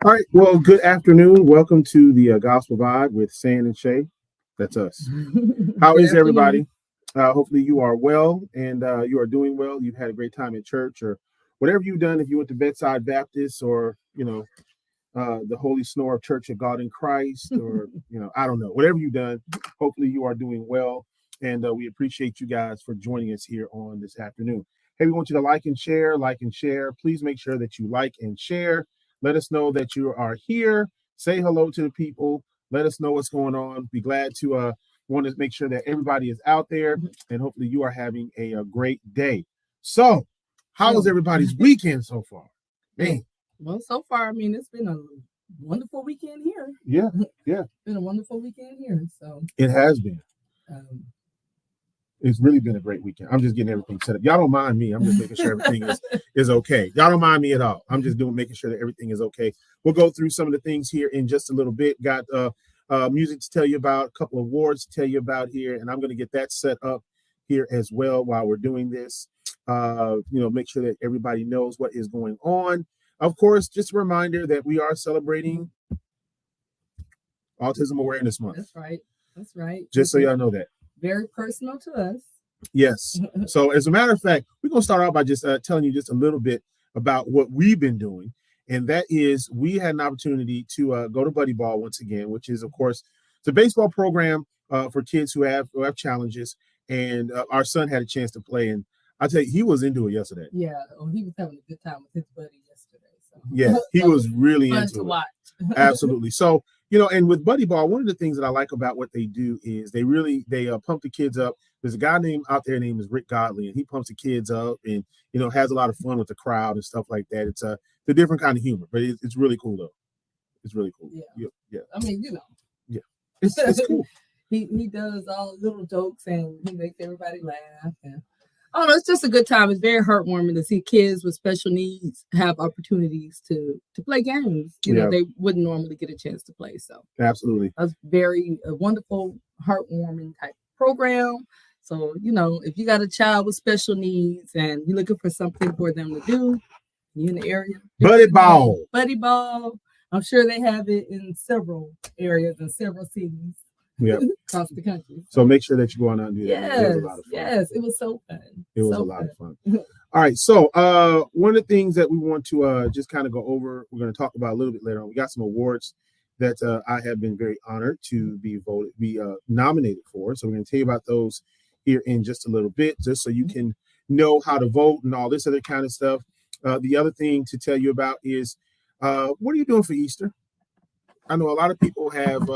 All right. Well, good afternoon. Welcome to the Gospel Vibe with San and Shae. That's us. How Good is afternoon. everybody? Hopefully you are well and you are doing well. You've had a great time at church or whatever you've done. If you went to Bedside Baptist or the Holy Snore of Church of God in Christ, or I don't know, whatever you've done. Hopefully you are doing well, and we appreciate you guys for joining us here on this afternoon. Hey, we want you to like and share, like and share. Please make sure that you like and share. Let us know that you are here. Say hello to the people. Let us know what's going on. Be glad to want to make sure that everybody is out there, and hopefully you are having a great day. So, how was everybody's weekend so far? Man. Well, so far, I mean, it's been a wonderful weekend here. Yeah, yeah. It's been a wonderful weekend here. So It has been. um, It's really been a great weekend. I'm just getting everything set up. Y'all don't mind me. I'm just making sure everything is okay. Y'all don't mind me at all. I'm just making sure that everything is okay. We'll go through some of the things here in just a little bit. Got music to tell you about, a couple of awards to tell you about here, and I'm going to get that set up here as well while we're doing this. Make sure that everybody knows what is going on. Of course, just a reminder that we are celebrating Autism Awareness Month. That's right. That's right. Just so y'all know that. Very personal to us. Yes. So as a matter of fact, we're going to start out by just telling you just a little bit about what we've been doing. And that is we had an opportunity to go to Buddy Ball once again, which is, of course, it's a baseball program for kids who have challenges. And our son had a chance to play. And I'll tell you, he was into it yesterday. Yeah. Oh, he was having a good time with his buddy yesterday. So. Yeah, he was really fun into to it. watch. Absolutely. So, and with Buddy Ball, one of the things that I like about what they do is they pump the kids up. There's a guy out there named is Rick Godley, and he pumps the kids up and, has a lot of fun with the crowd and stuff like that. It's a different kind of humor, but it's really cool, though. It's really cool. Yeah. I mean, Yeah. It's cool. he does all little jokes and he makes everybody laugh. And oh no, it's just a good time. It's very heartwarming to see kids with special needs have opportunities to play games. They wouldn't normally get a chance to play. So absolutely, that's a wonderful, heartwarming type program. So if you got a child with special needs and you're looking for something for them to do, you in the area, Buddy Ball. I'm sure they have it in several areas in several cities. Across the country. So make sure that you go on out and do that. Yes, it was a lot of fun. Yes, it was so fun. It was a lot of fun. All right, so one of the things that we want to just kind of go over, we're going to talk about a little bit later on. We got some awards that I have been very honored to be nominated for. So we're going to tell you about those here in just a little bit, just so you can know how to vote and all this other kind of stuff. The other thing to tell you about is what are you doing for Easter? I know a lot of people have,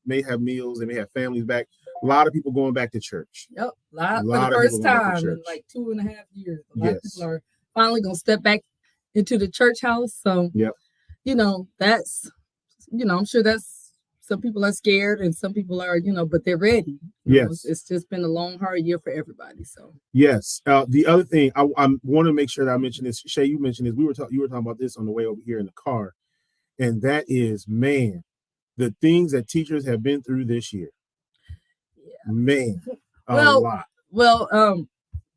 may have meals, they may have families back. A lot of people going back to church. Yep, for the first time in like 2.5 years. A lot of people are finally going to step back into the church house. So, that's, I'm sure that's, some people are scared and some people are, but they're ready. Yes. It's just been a long, hard year for everybody. So, yes. The other thing I want to make sure that I mention this, Shae, you mentioned this. You were talking about this on the way over here in the car. And that is, man, the things that teachers have been through this year. Yeah. Man, a lot. Well,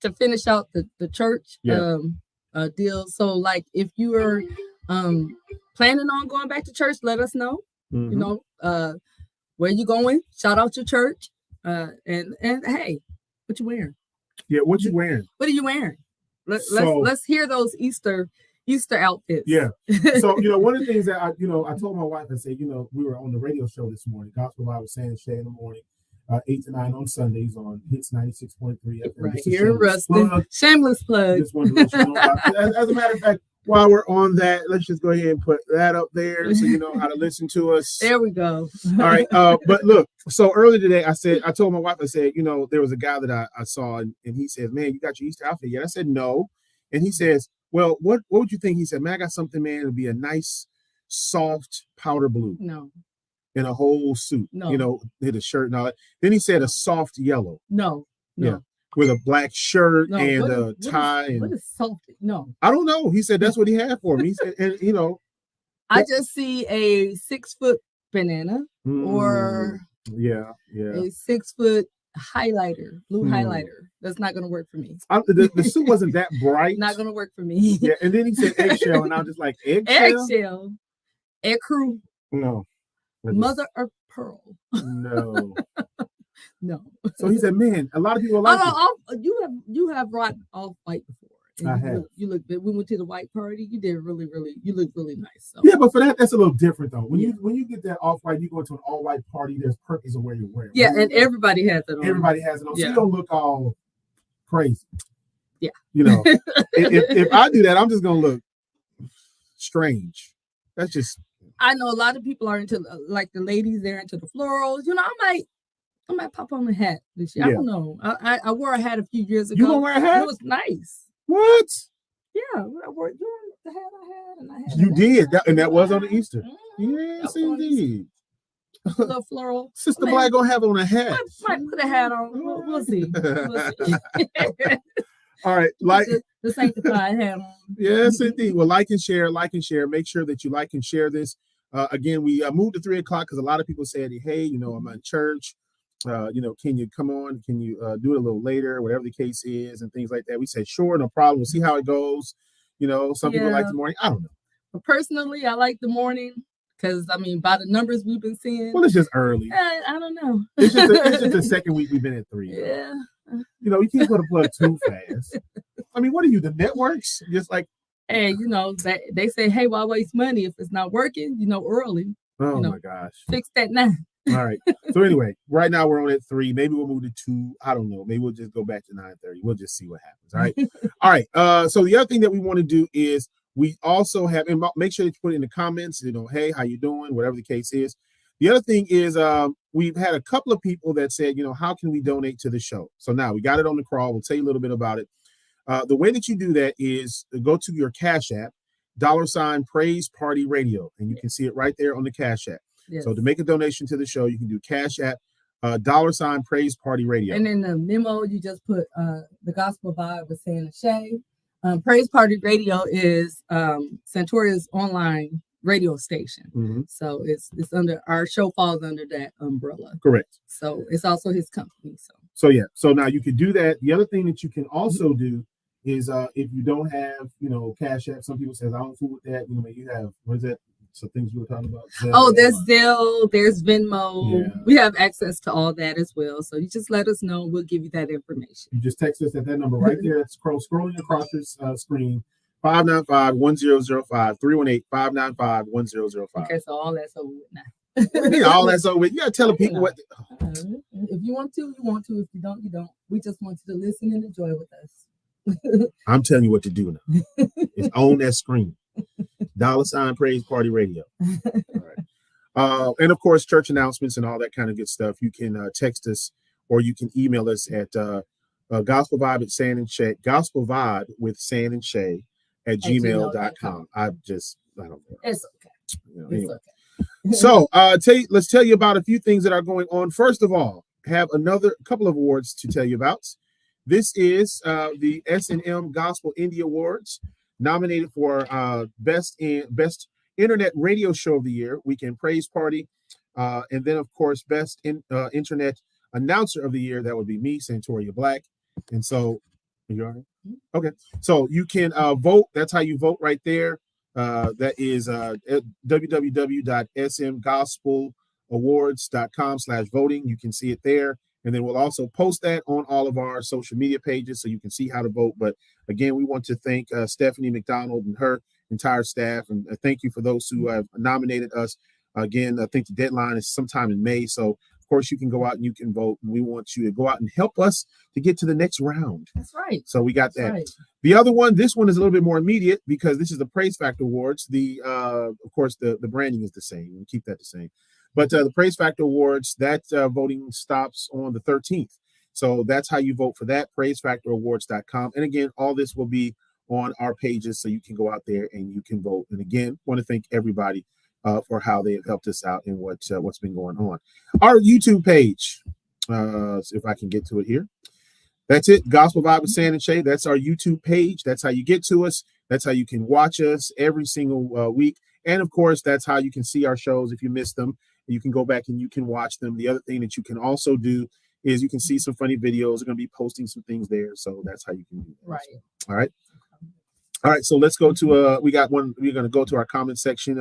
to finish out the church deal. So, like, if you are planning on going back to church, let us know. Mm-hmm. Where you going? Shout out your church. And hey, what you wearing? Yeah, what you wearing? What are you wearing? Let's hear those Easter outfits. Yeah. So, one of the things that I told my wife, I said, we were on the radio show this morning, Gospel Vibe with San and Shae in the morning, 8 to 9 on Sundays on Hits 96.3 FM. Right here in Ruston. Shameless plug. Just wanted to let you know. As a matter of fact, while we're on that, let's just go ahead and put that up there so you know how to listen to us. There we go. All right. But look, so earlier today, I told my wife, I said, there was a guy that I saw and he says, man, you got your Easter outfit yet? I said, no. And he says, well, what would you think? He said, man, I got something, man. It'll be a nice, soft powder blue. No. In a whole suit. No. Hit a shirt and all that. Then he said a soft yellow. No. Yeah. With a black shirt and a tie. What is soft? No. I don't know. He said that's what he had for me. He said, and I just see a 6-foot banana or a 6-foot highlighter, blue highlighter. That's not going to work for me. The suit wasn't that bright. Not going to work for me. Yeah, and then he said eggshell, and I was just like, eggshell? Eggshell. Egg Crew. No. Mother of Pearl. No. No. So he said, man, a lot of people like it. You have rocked Off-White before. I have. You look good. We went to the white party. You did really, really. You look really nice. So. Yeah, but for that's a little different though. When you get that Off-White, you go to an all-white party. There's perks of where you wear. Yeah, and everybody has it on. Everybody has it on. So you don't look all crazy. Yeah. You know, if I do that, I'm just gonna look strange. That's just. I know a lot of people are into, like the ladies, they're into the florals. You know, I might pop on a hat this year. Yeah. I don't know. I wore a hat a few years ago. You gonna wear a hat? It was nice. What? Yeah, I wore the hat I had, and I had. You did that, and that was on the Easter. Mm-hmm. Yes, indeed. A little floral. Sister Black gonna have on a hat. Might put a hat on. We'll see. All right, like the sanctified hat on. Yes, indeed. Well, like and share. Make sure that you like and share this. Again, we moved to 3:00 because a lot of people said, "Hey, I'm in church. Can you come on? Can you do it a little later? Whatever the case is, and things like that." We said, "Sure, no problem. We'll see how it goes." Some people like the morning. I don't know. But personally, I like the morning. Because, by the numbers we've been seeing. Well, it's just early. I don't know. It's just the second week we've been at 3. Yeah. You can't put a plug too fast. What are you, the networks? Just like. Hey, they say, hey, why waste money if it's not working, early. Oh, my gosh. Fix that now. All right. So anyway, right now we're on at 3. Maybe we'll move to 2. I don't know. Maybe we'll just go back to 9:30. We'll just see what happens. All right. All right. So the other thing that we want to do is we also have, and make sure that you put it in the comments, hey, how you doing? Whatever the case is. The other thing is we've had a couple of people that said, how can we donate to the show? So now we got it on the crawl. We'll tell you a little bit about it. The way that you do that is go to your Cash App, $ Praise Party Radio, and you can see it right there on the Cash App. Yes. So to make a donation to the show, you can do Cash App, $ Praise Party Radio. And in the memo, you just put the Gospel Vibe with San and Shae. Praise Party Radio is Santoria's online radio station. Mm-hmm. So it's under, our show falls under that umbrella. Correct. So it's also his company. So yeah. So now you can do that. The other thing that you can also do is if you don't have, Cash App, some people say, I don't fool with that. You have, what is that? So things we were talking about. Zelle. There's Zelle, there's Venmo. Yeah. We have access to all that as well. So you just let us know. We'll give you that information. You just text us at that number right there. That's scrolling across your screen. 595-1005, 318-595-1005. Okay, so all that's over with now. Yeah, all that's over with. You got to tell the people what. If you want to, you want to. If you don't, you don't. We just want you to listen and enjoy with us. I'm telling you what to do now. It's on that screen. $ Praise Party Radio. All right. And of course, church announcements and all that kind of good stuff. You can text us or you can email us at Gospel Vibe at San and Shae, Gospel Vibe with San and Shae at gmail.com. I don't know. It's okay. Anyway. So let's tell you about a few things that are going on. First of all, have another couple of awards to tell you about. This is the S&M Gospel Indie Awards, nominated for best internet radio show of the year, Weekend Praise Party, and then of course best internet announcer of the year. That would be me, Santoria Black. And so, you all right? Okay, so you can vote. That's how you vote right there. That is www.smgospelawards.com/voting. You can see it there. And then we'll also post that on all of our social media pages so you can see how to vote. But again, we want to thank Stephanie McDonald and her entire staff. And thank you for those who have nominated us. Again, I think the deadline is sometime in May. So, of course, you can go out and you can vote. And we want you to go out and help us to get to the next round. That's right. So we got that. Right. The other one, this one is a little bit more immediate because this is the Praise Factor Awards. Of course, the branding is the same. We'll keep that the same. But the Praise Factor Awards, that voting stops on the 13th. So that's how you vote for that, praisefactorawards.com. And again, all this will be on our pages, so you can go out there and you can vote. And again, want to thank everybody for how they have helped us out and what's been going on. Our YouTube page, if I can get to it here. That's it, Gospel Vibe with San and Shae. That's our YouTube page. That's how you get to us. That's how you can watch us every single week. And of course, that's how you can see our shows if you missed them. You can go back and you can watch them. The other thing that you can also do is you can see some funny videos. We're going to be posting some things there. So that's how you can do that. Right. All right. All right, so let's go to we got one. We're gonna go to our comment section.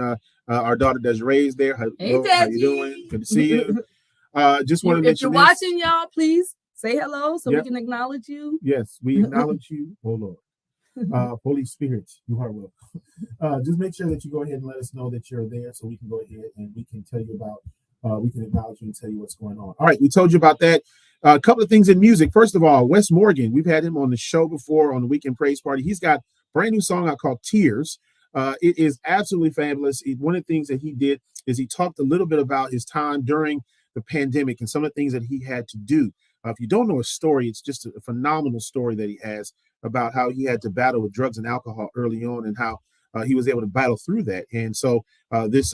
Our daughter Desiree is there. Hey, how you doing? Good to see you. Just want to if you're mention watching, y'all, please say hello so Yep. we can acknowledge you. Yes, we acknowledge you. Oh Lord, Holy Spirit, you are welcome. Just make sure that you go ahead and let us know that you're there, so we can go ahead and we can tell you about. We can acknowledge you and tell you what's going on. All right, we told you about that. A couple of things in music. First of all, Wes Morgan. We've had him on the show before on the Weekend Praise Party. He's got a brand new song out called Tears. It is absolutely fabulous. One of the things that he did is he talked a little bit about his time during the pandemic and some of the things that he had to do. If you don't know his story, it's just a phenomenal story that he has about how he had to battle with drugs and alcohol early on and how he was able to battle through that. And so this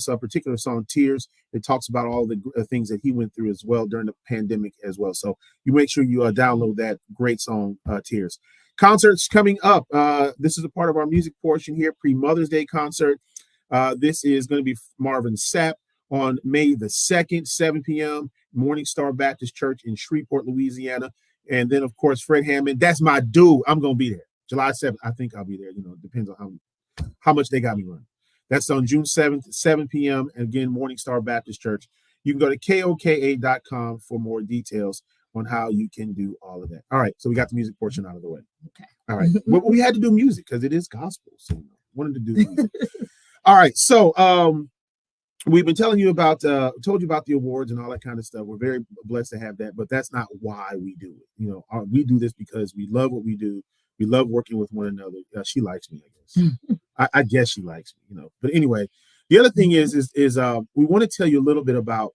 particular song, Tears, it talks about all the things that he went through as well during the pandemic as well. So you make sure you download that great song, Tears. Concerts coming up. This is a part of our music portion here, pre-Mother's Day concert. This is going to be Marvin Sapp on May the 2nd, 7 p.m., Morning Star Baptist Church in Shreveport, Louisiana. And then, of course, Fred Hammond. That's my dude. I'm going to be there. July 7th. I think I'll be there. It depends on how much they got me running. That's on June 7th, 7 p.m. And again, Morning Star Baptist Church. You can go to koka.com for more details on how you can do all of that. All right. So we got the music portion out of the way. Okay. All right. Well, we had to do music because it is gospel. So wanted to do music. All right. So we've been told you about the awards and all that kind of stuff. We're very blessed to have that, but that's not why we do it. We do this because we love what we do. We love working with one another. She likes me, I guess. I guess she likes me, But anyway, the other thing is we want to tell you a little bit about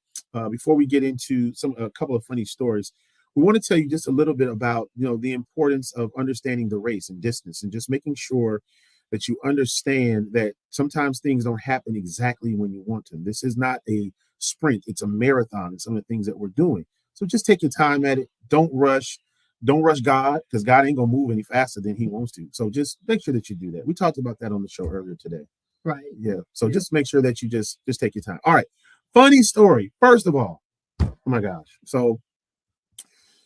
before we get into a couple of funny stories. We want to tell you just a little bit about the importance of understanding the race and distance and just making sure that you understand that sometimes things don't happen exactly when you want them. This is not a sprint, it's a marathon, and some of the things that we're doing. So just take your time at it. Don't rush God, because God ain't gonna move any faster than he wants to. So just make sure that you do that. We talked about that on the show earlier today. Right. Yeah. So just make sure that you just take your time. All right. Funny story. First of all, oh my gosh. So,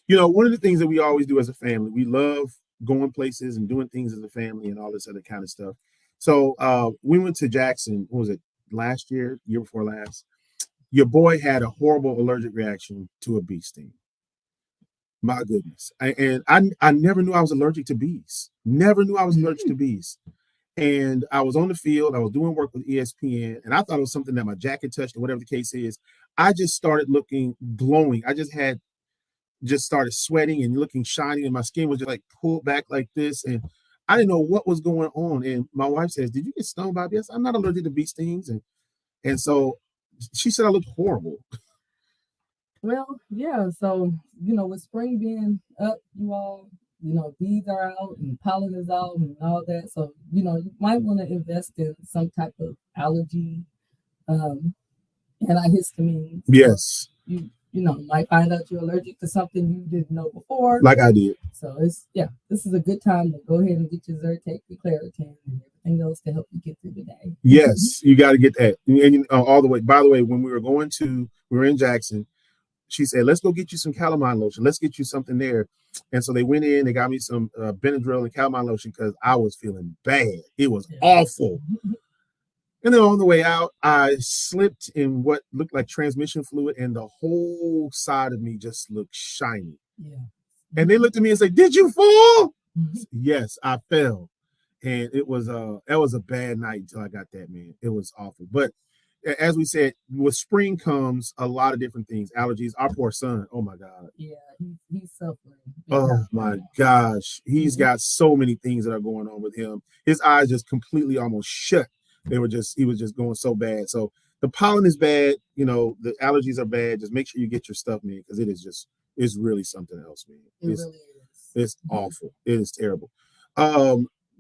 one of the things that we always do as a family, we love going places and doing things as a family and all this other kind of stuff. So we went to Jackson. What was it? Last year before last. Your boy had a horrible allergic reaction to a bee sting. My goodness. I never knew I was allergic to bees. Never knew I was allergic to bees. And I was on the field. I was doing work with ESPN, and I thought it was something that my jacket touched or whatever the case is. I just started looking glowing. I just started sweating and looking shiny, and my skin was just like pulled back like this. And I didn't know what was going on. And my wife says, "Did you get stung by bees?" I'm not allergic to bee stings. And so she said I looked horrible. Well, yeah. So, with spring being up, you all, bees are out and pollen is out and all that. So, you might want to invest in some type of allergy antihistamine. Yes. Might find out you're allergic to something you didn't know before. Like I did. So this is a good time to go ahead and get your Zyrtec, your Claritin, and everything else to help you get through the day. Yes, you got to get that. And all the way. By the way, when we were in Jackson, she said, "Let's go get you some calamine lotion. Let's get you something there." And so they went in. They got me some Benadryl and calamine lotion because I was feeling bad. It was awful. And then on the way out, I slipped in what looked like transmission fluid, and the whole side of me just looked shiny. Yeah. And they looked at me and said, "Did you fall?" Yes, I fell. And it was a bad night until I got that, man. It was awful. But as we said, with spring comes a lot of different things. Allergies. Our poor son. Oh my God. Yeah, he's suffering. Oh my gosh. He's got so many things that are going on with him. His eyes just completely almost shut. He was just going so bad. So the pollen is bad. The allergies are bad. Just make sure you get your stuff, man, because it's really something else, man. It really is. It's awful. It is terrible.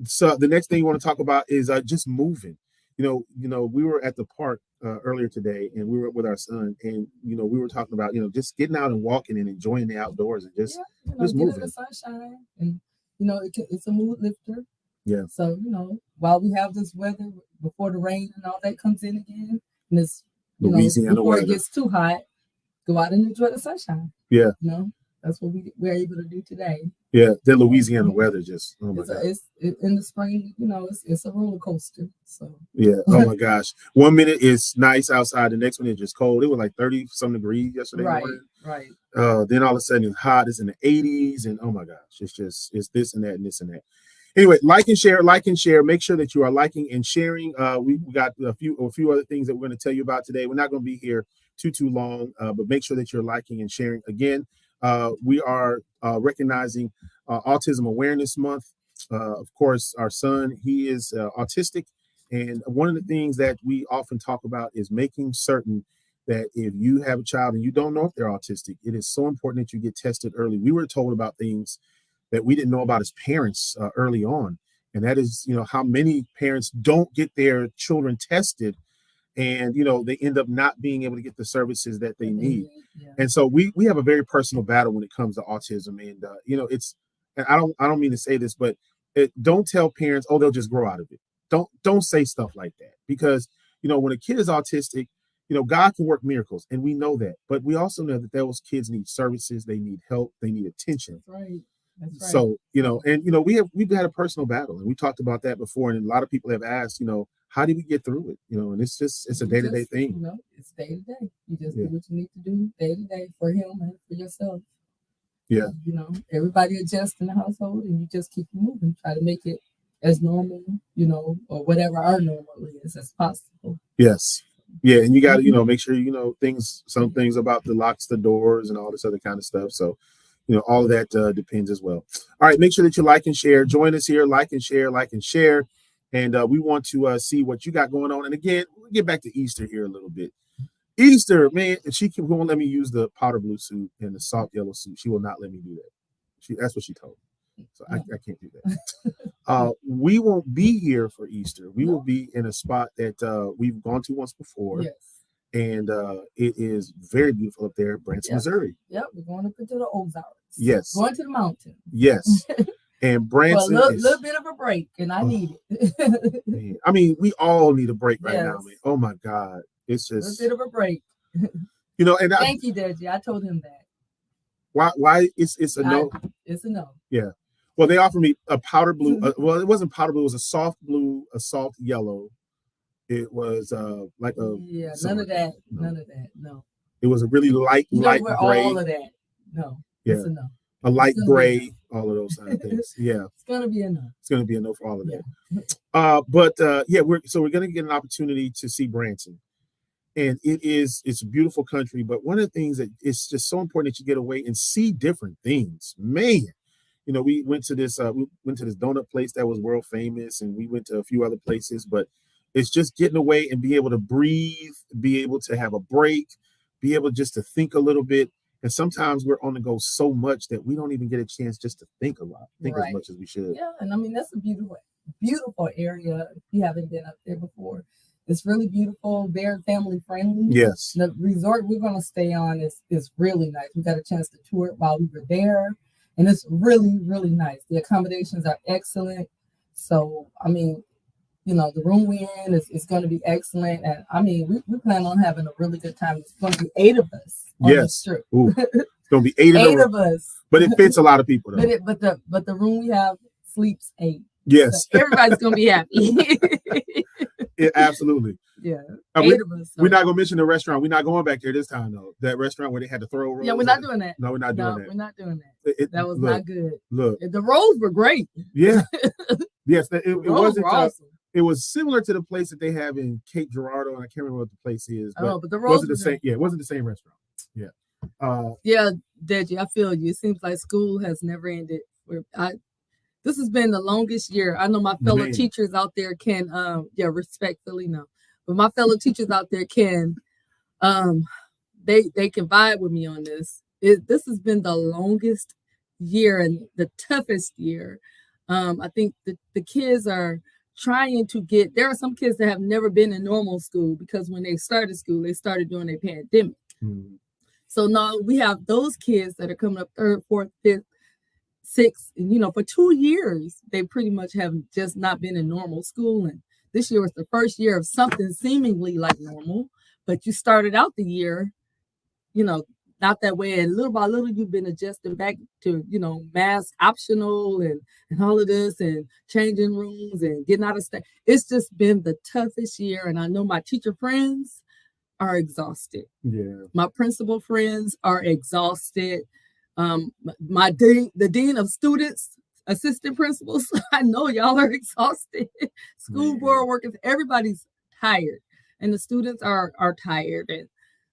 So the next thing you want to talk about is just moving. We were at the park earlier today, and we were with our son, and we were talking about just getting out and walking and enjoying the outdoors and just moving. In the sunshine, and it's a mood lifter. Yeah. So while we have this weather before the rain and all that comes in again, and it's Louisiana before weather. It gets too hot, go out and enjoy the sunshine. Yeah. That's what we're able to do today. Yeah, the Louisiana weather just, oh my God. It's in the spring, it's a roller coaster. So yeah, oh my gosh. 1 minute is nice outside, the next one is just cold. It was like 30 some degrees yesterday morning. Right. Then all of a sudden it's hot, it's in the 80s, and oh my gosh, it's this and that and this and that. Anyway, like and share. Make sure that you are liking and sharing. We got a few other things that we're going to tell you about today. We're not going to be here too long, but make sure that you're liking and sharing. Again, we are recognizing Autism Awareness Month. Of course, our son, he is autistic, and one of the things that we often talk about is making certain that if you have a child and you don't know if they're autistic, it is so important that you get tested early. We were told about things that we didn't know about as parents early on. And that is, how many parents don't get their children tested, and, they end up not being able to get the services that they need. Yeah. And so we have a very personal battle when it comes to autism. And, and I don't mean to say this, but don't tell parents, oh, they'll just grow out of it. Don't say stuff like that, because, when a kid is autistic, God can work miracles, and we know that. But we also know that those kids need services, they need help, they need attention. That's right. That's right. So, we've had a personal battle, and we talked about that before. And a lot of people have asked, how do we get through it? And it's a day-to-day thing. It's day-to-day. You just do what you need to do day-to-day for him and for yourself. Yeah. Everybody adjusts in the household, and you just keep moving, try to make it as normal, or whatever our normal is as possible. Yes. Yeah. And you got to, make sure, some things about the locks, the doors, and all this other kind of stuff. So, all of that depends as well. All right, make sure that you like and share. Join us here, like and share. And we want to see what you got going on. And again, we'll get back to Easter here a little bit. Easter, man, she won't let me use the powder blue suit and the soft yellow suit. She will not let me do that. That's what she told me. So I can't do that. We won't be here for Easter. We will be in a spot that we've gone to once before. Yes. And it is very beautiful up there, Branson, Missouri. Yep, we're going up into the Ozarks. Yes. Going to the mountain. Yes. And Branson a little bit of a break, and I need it. Man. I mean, we all need a break right now, man. Oh, my God. It's just... a little bit of a break. And Thank you, Deji. I told him that. Why it's a no? It's a no. Yeah. Well, they offered me a powder blue. Well, it wasn't powder blue. It was a soft blue, a soft yellow. It was like a none of that. None of that. No. It was a really light gray. All of that. No. Yeah. It's a no. A light gray. All of those kind of things. Yeah. It's gonna be a no. It's gonna be a no for all of that. But we're gonna get an opportunity to see Branson, and it's a beautiful country. But one of the things that it's just so important that you get away and see different things, man. We went to this donut place that was world famous, and we went to a few other places, but it's just getting away and be able to breathe, be able to have a break, be able just to think a little bit. And sometimes we're on the go so much that we don't even get a chance just to think a lot, as much as we should. Yeah, and I mean, that's a beautiful area. If you haven't been up there before, it's really beautiful, very family friendly. Yes. The resort we're going to stay on is really nice. We got a chance to tour it while we were there, and it's really, really nice. The accommodations are excellent. So, I mean, the room we're in is going to be excellent. And I mean, we plan on having a really good time. It's going to be 8 of us on this trip. It's going to be 8 of us. But it fits a lot of people, though. But the room we have sleeps 8. Yes. So everybody's going to be happy. Yeah, absolutely. Yeah. 8 of us. So. We're not going to mention the restaurant. We're not going back there this time, though. That restaurant where they had to throw rolls. Yeah, we're not doing that. No, we're not doing that. We're not doing that. That was not good. Look. The rolls were great. Yeah. Yes. It wasn't awesome. It was similar to the place that they have in Cape Girardeau, and I can't remember what the place is. But the rolls wasn't the same. Yeah, it wasn't the same restaurant. Yeah. Yeah, Deji, I feel you. It seems like school has never ended. This has been the longest year. I know my fellow teachers out there can, respectfully no, but my fellow teachers out there can, they can vibe with me on this. This has been the longest year and the toughest year. I think the kids are trying to there are some kids that have never been in normal school because when they started school, they started during a pandemic. Mm-hmm. So now we have those kids that are coming up 3rd, 4th, 5th, 6th, for 2 years, they pretty much have just not been in normal school. And this year was the first year of something seemingly like normal, but you started out the year, not not that way. And little by little, you've been adjusting back to, mask optional and all of this and changing rooms and getting out of state. It's just been the toughest year. And I know my teacher friends are exhausted. Yeah. My principal friends are exhausted. The dean of students, assistant principals, I know y'all are exhausted. School board workers, everybody's tired. And the students are tired.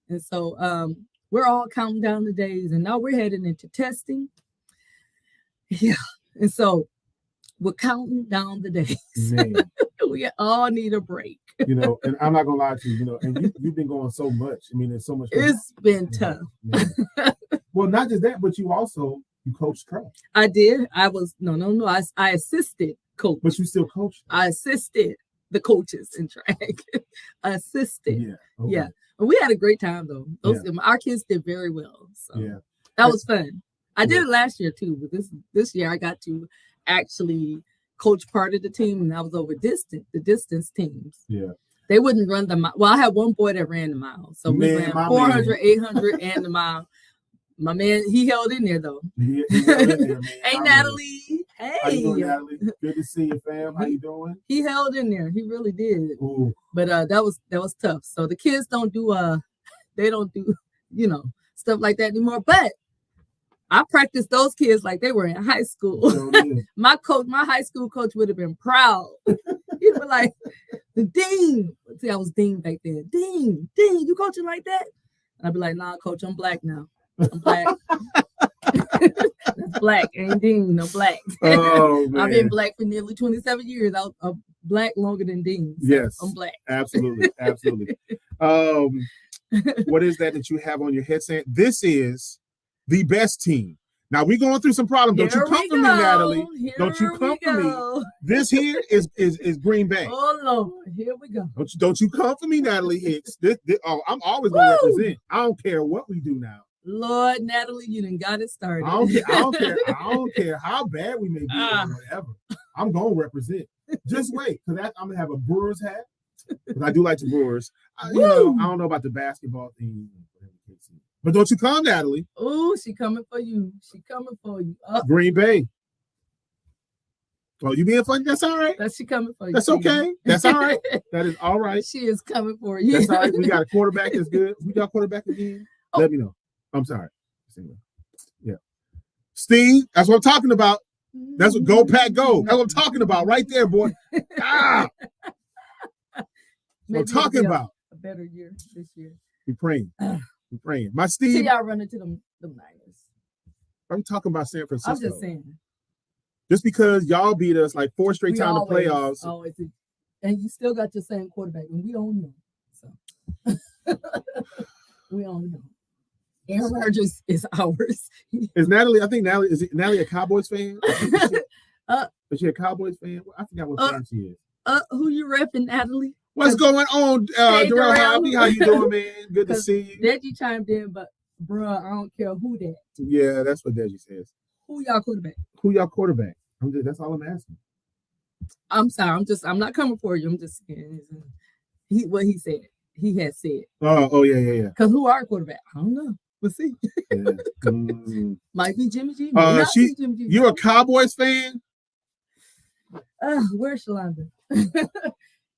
And so we're all counting down the days. And now we're heading into testing. Yeah. And so we're counting down the days. We all need a break. And I'm not gonna lie to you, and you've been going so much. I mean, there's so much. It's been tough. Well, not just that, but you coached track. I did. I was no. I assisted coach. But you still coached. I assisted the coaches in track. Assisted. Yeah. Okay. Yeah. And we had a great time though. Our kids did very well. So that was fun. I did it last year too, but this year I got to actually coach part of the team, and I was over the distance teams. Yeah. They wouldn't run the mile. Well, I had one boy that ran the mile. So we ran 400, 800, and the mile. My man, he held in there though. He held in there, man. Hey, Natalie. Hey. How you doing, Natalie? Good to see you, fam. How you doing? He held in there. He really did. Ooh. But that was tough. So the kids don't do stuff like that anymore. But I practiced those kids like they were in high school. My high school coach would have been proud. He'd be like, the dean. See, I was dean back then. Dean, you coaching like that? And I'd be like, nah, coach, I'm black now. I'm black. That's black. Ain't dean, no black. Oh, man. I've been black for nearly 27 years. I'm black longer than dean. So yes. I'm black. Absolutely. What is that you have on your headset? This is the best team. Now we're going through some problems. Don't you come for me, Natalie. Don't you come for me. This here is Green Bay. Oh Lord, here we go. Don't you come for me, Natalie Hicks. I'm always gonna represent. I don't care what we do now. Lord, Natalie, you done got it started. I don't care how bad we may be or whatever. I'm gonna represent. Just wait, because I'm gonna have a Brewers hat. Because I do like the Brewers. I don't know about the basketball thing. But don't you come, Natalie. Oh, she coming for you. She coming for you. Green Bay. Oh, you being funny? That's all right. She coming for you. That's okay. That's all right. That is all right. She is coming for you. That's all right. We got a quarterback that's good. We got a quarterback again. Let me know. I'm sorry. Yeah. Steve, that's what I'm talking about. That's what Go Pack Go. That's what I'm talking about right there, boy. What I'm talking about. A better year this year. We're praying. We're praying. My Steve. See y'all run into them Niners. I'm talking about San Francisco. I'm just saying. Just because y'all beat us like 4 straight times in the playoffs. Always. And you still got your same quarterback, and we don't know. So we don't know. Aaron Rodgers is ours. Is Natalie a Cowboys fan? Is she a Cowboys fan? I forgot what fan she is. Who you repping, Natalie? What's going on, Darrell Hobby? How you doing, man? Good to see you. Deji chimed in, but bruh, I don't care who that. Yeah, that's what Deji says. Who y'all quarterback? That's all I'm asking. I'm sorry. I'm not coming for you. I'm just saying. What he said. He had said. Oh, yeah. Because who are quarterback? I don't know. We'll see. Yeah. Might be Jimmy G. Jimmy G. You a Cowboys fan? Where's Shalonda?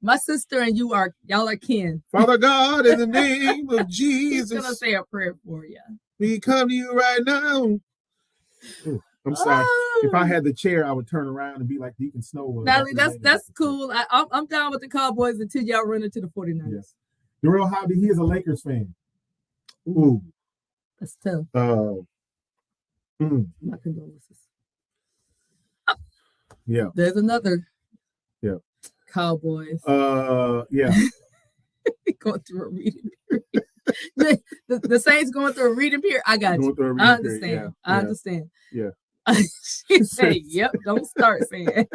My sister and y'all are kin. Father God, in the name of Jesus. I'm gonna say a prayer for you. We come to you right now. Ooh, I'm sorry. If I had the chair, I would turn around and be like Deacon Snow. Natalie, that's cool. I'm down with the Cowboys until y'all run into the 49ers. Yes. The real hobby, he is a Lakers fan. Ooh. That's tough. My condolences. Yeah. There's another. Yeah. Cowboys. Yeah. Going through a reading period. the Saints going through a reading period. I got you. I understand. Period. Yeah. I understand. Yeah. She said, "Yep." Don't start saying.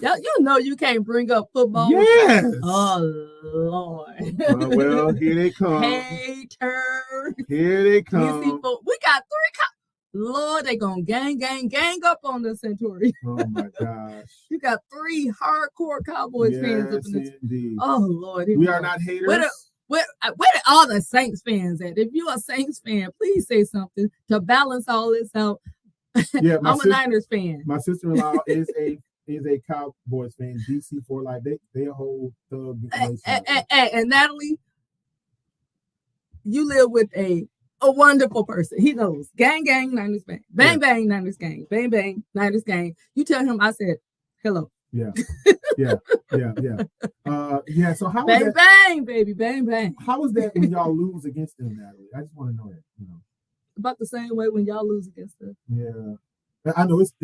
Y'all, you know you can't bring up football. Yes. Oh Lord. Well, here they come. Haters. Here they come. We got 3. Lord, they gonna gang up on the Centauri. Oh my gosh. You got 3 hardcore Cowboys fans up in this. Indeed. Oh Lord. We are not haters. Where did all the Saints fans at? If you're a Saints fan, please say something to balance all this out. Yeah, I'm a Niners fan. My sister-in-law is a Cowboys fan. DC for life. They a whole thug. And Natalie, you live with a wonderful person. He knows. Gang, gang, Niners gang. Bang, bang, Niners gang. Bang, bang, Niners gang. You tell him I said hello. Yeah. So how bang, was that? Bang, baby, bang, bang. How was that when y'all lose against them, Natalie? I just want to know that. About the same way when y'all lose against them. Yeah. I know it's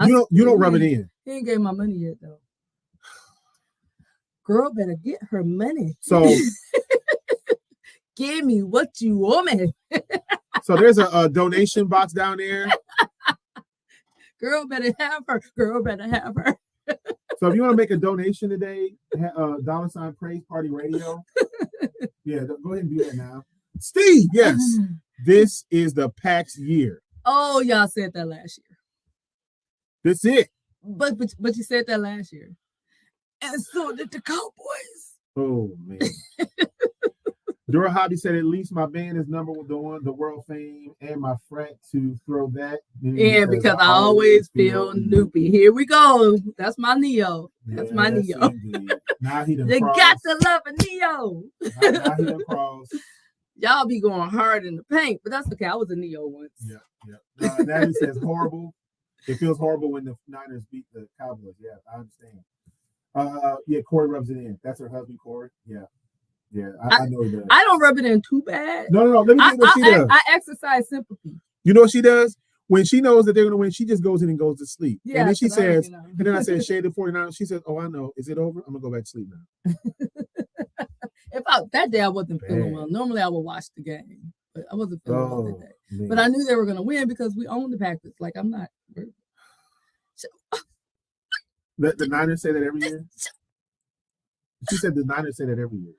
you don't rub it in. He ain't gave my money yet though. Girl better get her money. So give me what you owe me. So there's a donation box down there. Girl better have her. Girl better have her. So if you want to make a donation today, $ Praise Party Radio. Yeah, go ahead and do that now. Steve, yes. This is the PAX year. Oh, y'all said that last year. That's it. But you said that last year. And so did the Cowboys. Oh, man. Dura Hobby said, at least my band is number one, the world fame, and my frat to throw that. Yeah, because I always feel noopy. Here we go. That's my Neo. That's my Neo. Now he done You crossed. got to love a Neo. Now he done crossed. Y'all be going hard in the paint, but that's okay. I was a Neo once. Yeah. Natalie says horrible. It feels horrible when the Niners beat the Cowboys. Yeah, I understand. Yeah, Corey rubs it in. That's her husband, Corey. Yeah, I know that. I don't rub it in too bad. No. Let me tell you what she does. I exercise sympathy. You know what she does? When she knows that they're going to win, she just goes in and goes to sleep. Yeah, and then she says, and then I said, Shae, the 49ers. She says, oh, I know. Is it over? I'm going to go back to sleep now. That day I wasn't feeling well. Normally I would watch the game, but I wasn't feeling well that day. Man. But I knew they were going to win because we own the Packers. Like, I'm not. The Niners say that every year? She said the Niners say that every year.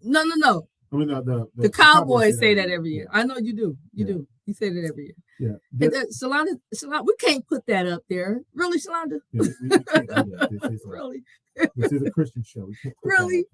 No. I mean, the Cowboys say that every year. I know you do. You do. You say that every year. Yeah. Shalonda, we can't put that up there. Really, Shalonda? Yeah, we can't do that. Really? This is a Christian show. We can't put really?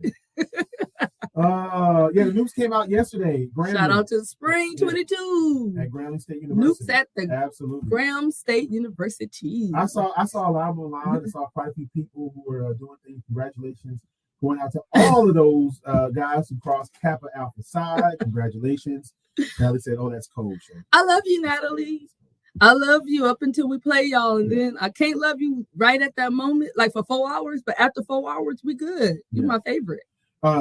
The news came out yesterday. Grambling. Shout out to Spring 22 at Grambling State University. Nukes at the Graham State University. I saw a lot of online. I saw quite a few people who were doing things. Congratulations going out to all of those guys who crossed Kappa Alpha Psi. Congratulations. Natalie said, "Oh, that's cold." Shae. I love you, Natalie. I love you up until we play y'all, and then I can't love you right at that moment, like for 4 hours. But after 4 hours, we good. You're my favorite.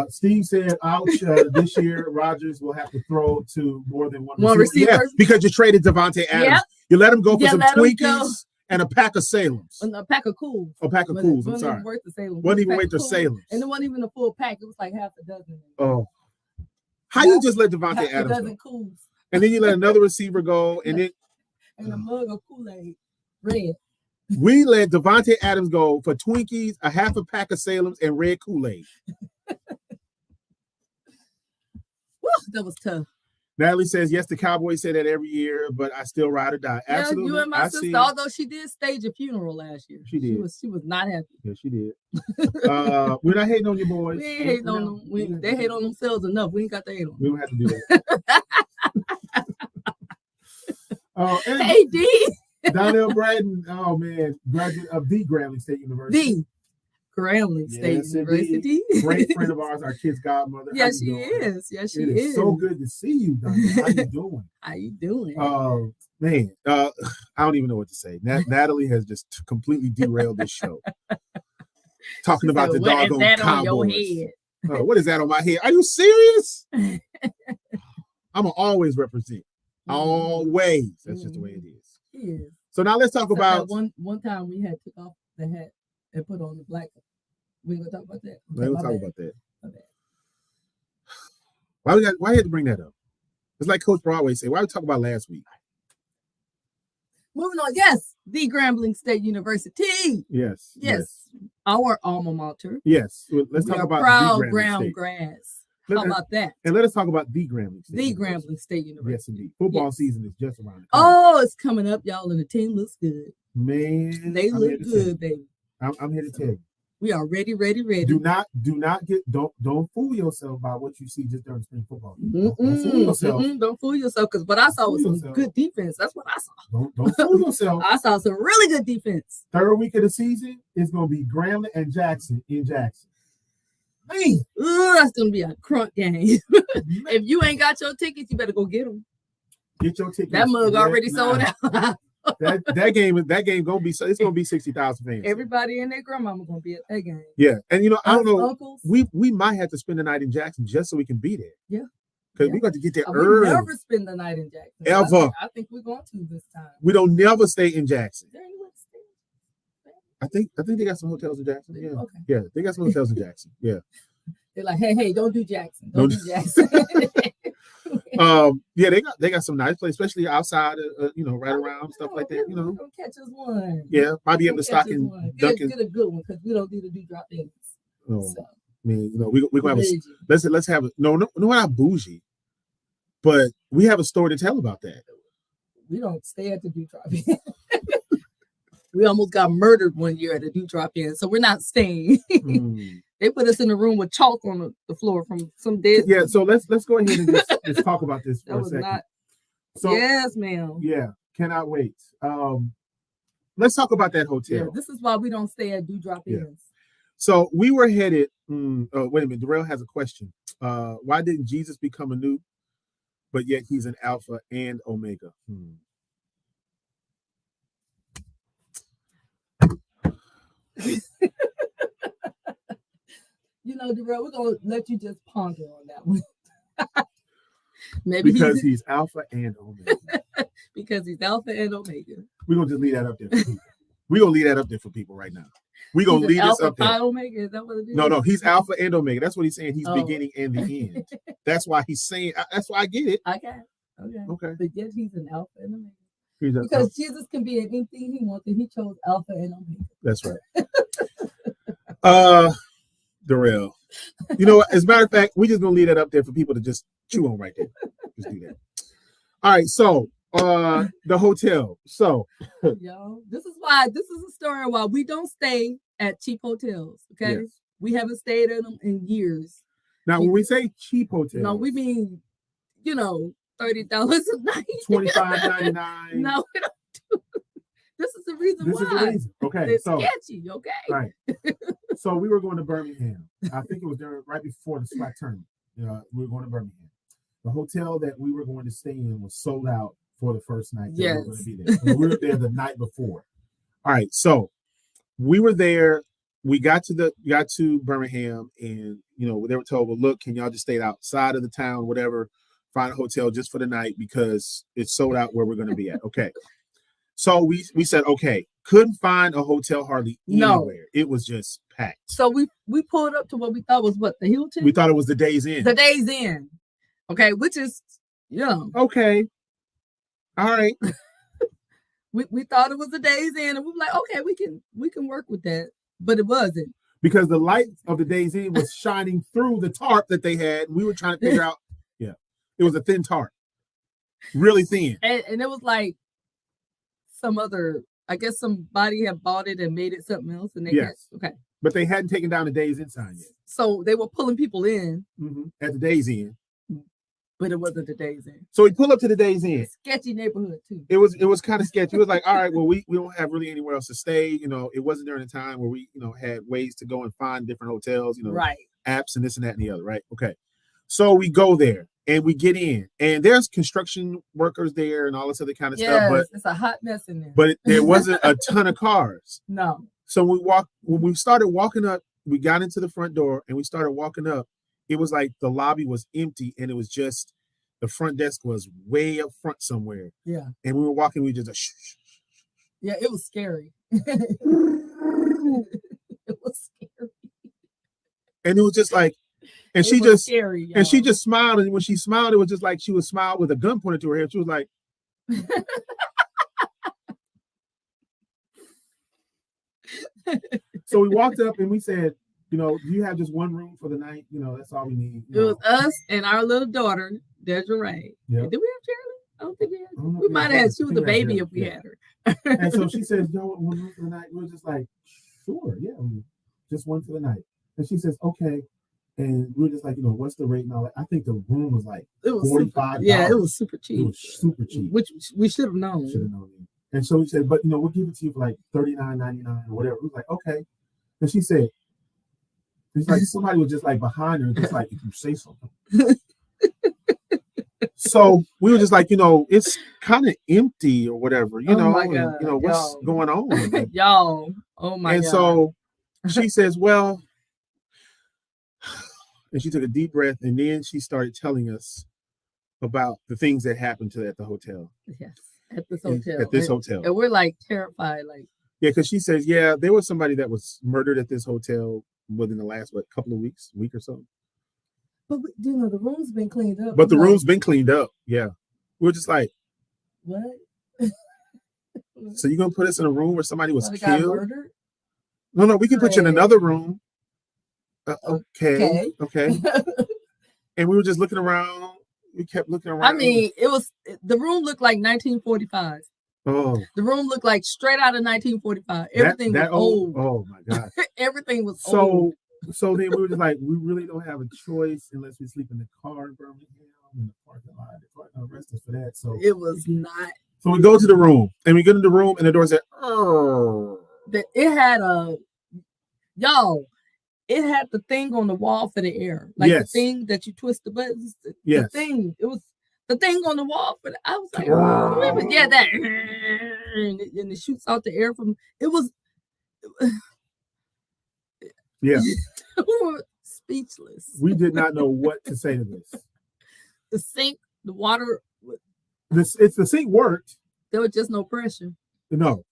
Steve said, ouch, this year Rodgers will have to throw to more than one receiver. Yeah, because you traded Devontae Adams. Yep. You let him go for some Twinkies and a pack of Salems. And a pack of Cools. A pack of Cools, I'm sorry. Wasn't even worth the Salems. And it wasn't even a full pack. It was like half a dozen. Oh. How you just let Devontae Adams go? Cools. And then you let another receiver go, and then and a mug of Kool-Aid, red. We let Devontae Adams go for Twinkies, a half a pack of Salems, and red Kool-Aid. That was tough. Natalie says, yes, the Cowboys say that every year, but I still ride or die. Absolutely. You and my sister, although she did stage a funeral last year. She did. She was not happy. Yeah, she did. We're not hating on you boys. We ain't hating on them. They hate on themselves enough. We ain't got to hate on them. We don't have to do that. Hey, D. Donnell Braden, oh man, graduate of the Grambling State University. Grambling State University. Great friend of ours, our kid's godmother. Yes, she is. Yes, she is. It is so good to see you, Donnell. How you doing? How you doing? Oh man, I don't even know what to say. Natalie has just completely derailed this show. Talking about the doggone Cowboys. What is that on my head? Are you serious? I'm gonna always represent. Always. That's just the way it is. Yeah. So now let's talk about one time we had took off the hat and put on the black. We ain't gonna talk about that. We're gonna talk about that. Why you had to bring that up? It's like Coach Broadway said. Why we talk about last week? Moving on. Yes, the Grambling State University. Yes. Our alma mater. Yes. Let's talk about proud Graham grass. How about that? And let us talk about the Grambling State. The Grambling State University. Yes, indeed. Football season is just around the corner. Oh, it's coming up, y'all, and the team looks good. Man, they look good, baby. I'm here to tell you. We are ready. Do not don't fool yourself by what you see just during spring football. Don't fool yourself. Don't fool yourself, because what I saw was some good defense. That's what I saw. Don't fool yourself. I saw some really good defense. Third week of the season is going to be Grambling and Jackson in Jackson. Man, that's going to be a crunk game. If you ain't got your tickets, you better go get them. Get your tickets. That mug already sold out. that game gonna be, it's gonna be 60,000 fans. Everybody and their grandmama gonna be at that game. Yeah, and I don't know. Uncles. We might have to spend the night in Jackson just so we can be there. Yeah, because we got to get there early. We never spend the night in Jackson ever. I think we're going to this time. We don't never stay in Jackson. I think they got some hotels in Jackson. Yeah, okay. Yeah, they got some hotels in Jackson. Yeah, they're like, hey, don't do Jackson. Don't do Jackson. Yeah, they got some nice places, especially outside, right around stuff like that. Don't catch us one. Yeah, might be able to stock in Dunkin'. Get a good one, because we don't need to do drop ins. Oh, so, I mean, we're gonna have let's have a no, not bougie, but we have a story to tell about that. We don't stay at the do drop in. We almost got murdered one year at a do drop in, so we're not staying. They put us in a room with chalk on the floor from some dead. Yeah, so let's go ahead and just talk about this for a second. Yes, ma'am. Yeah, cannot wait. Let's talk about that hotel. Yeah, this is why we don't stay at do drop ins. Yeah. So we were headed. Wait a minute. Darrell has a question. Why didn't Jesus become a noob, but yet he's an Alpha and Omega? Darrell, we're gonna let you just ponder on that one. Maybe because he's Alpha and Omega. Because he's Alpha and Omega. We're gonna just leave that up there for people. We're gonna leave that up there for people right now. We're gonna leave this up there. Omega, is that what it is? No, he's Alpha and Omega. That's what he's saying. He's beginning and the end. That's why he's saying. That's why I get it. Okay. But yet he's an Alpha and Omega. Because Jesus can be anything he wants, and he chose Alpha and Omega. That's right. Darrell. As a matter of fact, we're just gonna leave that up there for people to just chew on right there. Just do that. All right, so the hotel. So this is a story why we don't stay at cheap hotels. Okay. Yes. We haven't stayed at them in years. Now, when we say cheap hotels, no, we mean, $30 a night. $25.99. No, we don't do. This is the reason why. This is the reason. Okay. It's sketchy, okay? Right. So we were going to Birmingham. I think it was right before the SWAC tournament. We were going to Birmingham. The hotel that we were going to stay in was sold out for the first night. Yes. We were going to be there. We were there the night before. All right. So we were there. We got to Birmingham, and they were told, well, look, can y'all just stay outside of the town, whatever, find a hotel just for the night because it's sold out where we're going to be at. Okay. So we said, okay, couldn't find a hotel hardly anywhere. No. It was just packed. So we pulled up to what we thought was the Hilton? We thought it was the Days Inn. The Days Inn. Okay, which is, Okay. All right. we thought it was the Days Inn, and we were like, okay, we can work with that. But it wasn't. Because the light of the Days Inn was shining through the tarp that they had. We were trying to figure out, it was a thin tarp. Really thin. And it was like, I guess somebody had bought it and made it something else. And okay. But they hadn't taken down the Days Inn sign yet. So they were pulling people in. At the Days Inn. But it wasn't the Days Inn. So we pull up to the Days Inn. Sketchy neighborhood too. It was kind of sketchy. It was like, all right, well, we don't have really anywhere else to stay. It wasn't during a time where we, had ways to go and find different hotels, right. Apps and this and that and the other, right? Okay. So we go there. And we get in, and there's construction workers there and all this other kind of stuff. But it's a hot mess in there. But there wasn't a ton of cars. No. So when we started walking up, we got into the front door and we started walking up. It was like the lobby was empty, and it was just the front desk was way up front somewhere. Yeah. And we were walking. We just shh. Yeah, it was scary. It was scary. And it was just like. And she just smiled, and when she smiled, it was just like she would smile with a gun pointed to her head. She was like, So we walked up and we said, do you have just one room for the night? That's all we need. It was us and our little daughter, Desiree. Yep. Did we have Charlie? I don't think we had. We might have had. She was a baby if we had her. And so she said, one room for the night. We were just like, sure, yeah. just one for the night. And she says, okay. And we were just like, what's the rate? And all that. I think the room was like $45. Yeah, it was super cheap. It was super cheap. Which we should have known. And so we said, but we'll give it to you for like $39.99 or whatever. We was like, okay. And she said, it's like somebody was just like behind her, just like, if you say something. So we were just like, it's kind of empty or whatever, my God, and, what's going on? Y'all, oh my God. And so she says, well, and she took a deep breath, and then she started telling us about the things that happened at the hotel. Yes, at this hotel. At this hotel. And we're like terrified, like. Yeah, because she says, yeah, there was somebody that was murdered at this hotel within the last, couple of weeks, week or so. But the room's been cleaned up. But the room's been cleaned up. Yeah, we're just like, what? So you're gonna put us in a room where somebody was killed? Murdered? No, we can put you in another room. Okay. And we were just looking around. We kept looking around. I mean, the room looked like 1945. Oh, the room looked like straight out of 1945. Everything was old. Oh my God, everything was old. So then we were just like, we really don't have a choice unless we sleep in the car in Birmingham in the parking lot. They're probably gonna arrest us for that. So it was not. So we go to the room, and we get in the room, and the door said, "Oh." It had it had the thing on the wall for the air, like the thing that you twist the buttons. The thing. It was the thing on the wall for the. I was like, that, and it shoots out the air from. It was. Yeah. We were speechless. We did not know what to say to this. The sink, the water. The sink worked. There was just no pressure. No.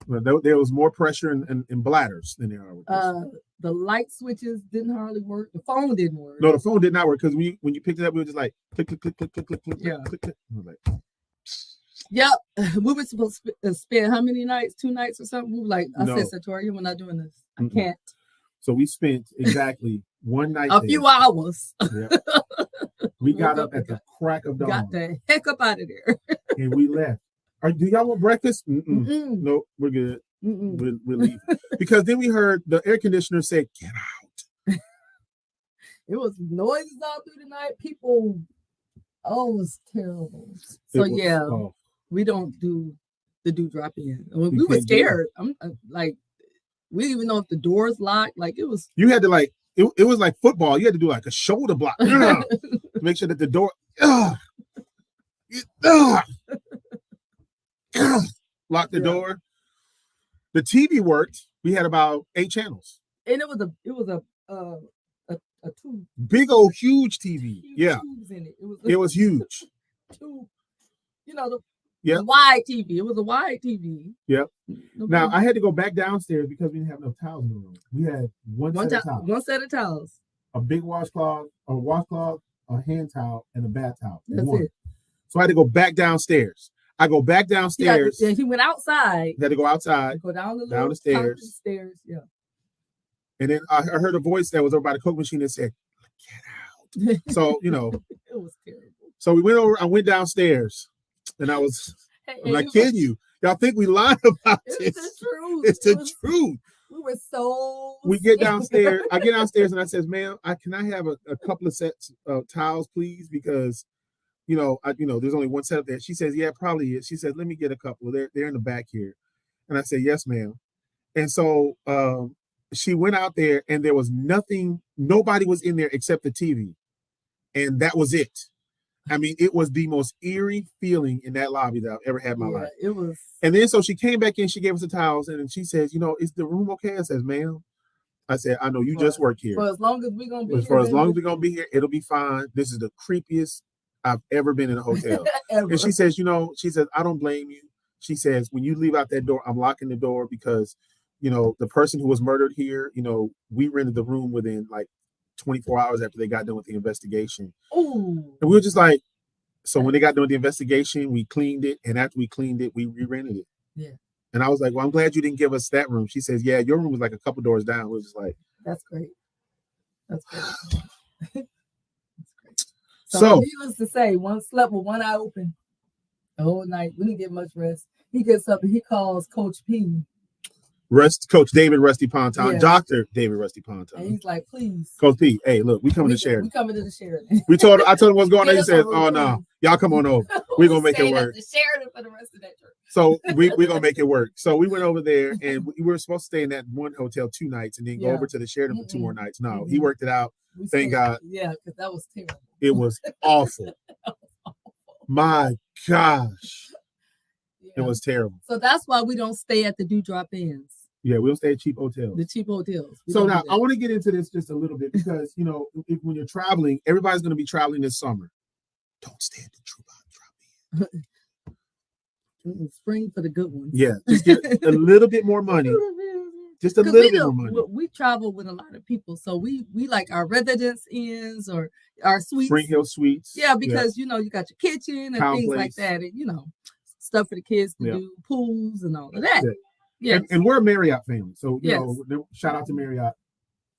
There was more pressure in bladders than there are with this. The light switches didn't hardly work. The phone didn't work. No, the phone did not work because when you picked it up, we were just like click, click, click, click, click, click, click, click, click. I was like, yep. We were supposed to spend how many nights? 2 nights or something? We were like, I said, Satori, we're not doing this. I can't. So we spent exactly one night a few hours. Yep. We got up at the crack of dawn. Got the heck up out of there. And we left. Do y'all want breakfast? Nope, we're good. We're leaving. Because then we heard the air conditioner say, get out. It was noises all through the night. People, it was terrible. So we don't do the drop in. We were scared. I'm like, we didn't even know if the doors locked. Like it was. You had to it was like football. You had to do like a shoulder block to make sure that the door lock the door. The TV worked. We had about 8 channels, and it was a tube. Big old huge TV. Tubes in it. It was huge. Tube. The wide TV. It was a wide TV. Yep. Now I had to go back downstairs because we didn't have enough towels in the room. We had one set of towels. A big washcloth, a hand towel, and a bath towel. That's it. So I had to go back downstairs. I go back downstairs. Yeah, he went outside. He had to go outside. Go down the stairs. Yeah. And then I heard a voice that was over by the Coke machine that said, "Get out." So it was terrible. So we went over. I went downstairs, and I'm not kidding you. Y'all think we lied about this? It's the truth. It's the truth. We were so. We get downstairs. I get downstairs, and I says, "Ma'am, can I have a couple of sets of towels, please? Because." There's only one set up there. She says, yeah, probably is. She says, let me get a couple. They're in the back here. And I said, yes, ma'am. And so she went out there and there was nobody was in there except the TV. And that was it. I mean, it was the most eerie feeling in that lobby that I've ever had in my life. It was. And then so she came back in, she gave us the towels, and she says, is the room okay? I says, ma'am. I said, I know you just work here. For as long as we're going to be here. For as long as we're going to be here, it'll be fine. This is the creepiest I've ever been in a hotel. And she says, I don't blame you. She says, when you leave out that door, I'm locking the door because, the person who was murdered here, we rented the room within like 24 hours after they got done with the investigation. Ooh. And we were just like, so when they got done with the investigation, we cleaned it. And after we cleaned it, we re-rented it. Yeah. And I was like, well, I'm glad you didn't give us that room. She says, yeah, your room was like a couple doors down. We were just like, that's great. That's great. So needless to say, one slept with one eye open the whole night. We didn't get much rest. He gets up and he calls Coach P. Coach David Rusty Ponton, Yeah. Dr. David Rusty Ponton. And he's like, please. Coach P, hey, look, we coming to Sheridan. We coming to the Sheridan. I told him what's going on. He said, oh, no, y'all come on over. We're going to make it work. The Sheridan for the rest of that trip. So we're going to make it work. So we went over there, and we were supposed to stay in that one hotel 2 nights and then go over to the Sheridan for 2 more nights. No, he worked it out. Thank God. Yeah, because that was terrible. It was awful. My gosh. Yeah. It was terrible. So that's why we don't stay at the Dewdrop Inns. Yeah, we don't stay at cheap hotels. The cheap hotels. So now I want to get into this just a little bit because, when you're traveling, everybody's going to be traveling this summer. Don't stay at the Dewdrop Inn. Spring for the good ones. Yeah, just get a little bit more money. Just a little bit more money. We travel with a lot of people, so we like our residence inns or our suites. Spring Hill Suites. Yeah, because you got your kitchen and things like that, and stuff for the kids to do, pools and all of that. Yeah, and we're a Marriott family, so shout out to Marriott.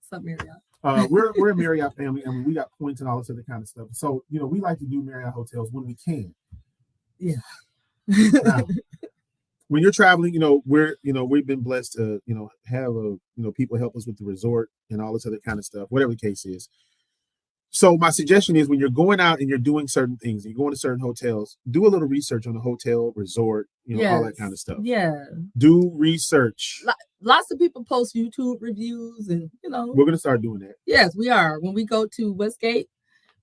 What's up, Marriott? We're a Marriott family, and we got points and all this other kind of stuff. So we like to do Marriott hotels when we can. Yeah. Now, when you're traveling, we've been blessed to have people help us with the resort and all this other kind of stuff, whatever the case is. So my suggestion is when you're going out and you're doing certain things, you're going to certain hotels, do a little research on the hotel, resort, all that kind of stuff. Yeah. Do research. Lots of people post YouTube reviews and, We're going to start doing that. Yes, we are. When we go to Westgate,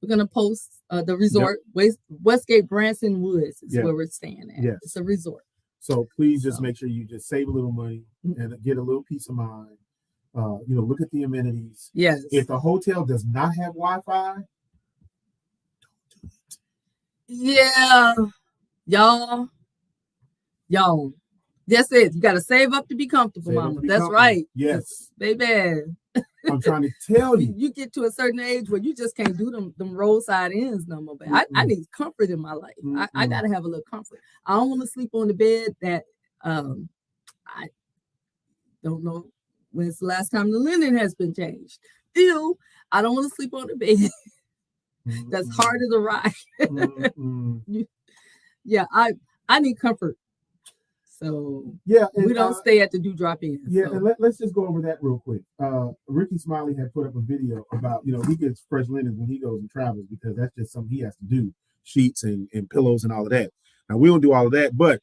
we're going to post the resort. Yep. Westgate Branson Woods is where we're staying at. Yes. It's a resort. So please just make sure you just save a little money and get a little peace of mind. Look at the amenities. Yes. If the hotel does not have Wi-Fi, don't do it. Yeah. Y'all. That's it. You got to save up to be comfortable, mama. That's right. Yes. Baby. I'm trying to tell you. You get to a certain age where you just can't do them roadside inns no more. But I need comfort in my life. I got to have a little comfort. I don't want to sleep on the bed that I don't know when's the last time the linen has been changed. Ew, I don't want to sleep on the bed that's hard as a rock. Yeah, I need comfort. So we don't stay at the Dewdrop Inn. Yeah, so. And let's just go over that real quick. Ricky Smiley had put up a video about, he gets fresh linens when he goes and travels because that's just something he has to do, sheets and pillows and all of that. Now, we don't do all of that, but,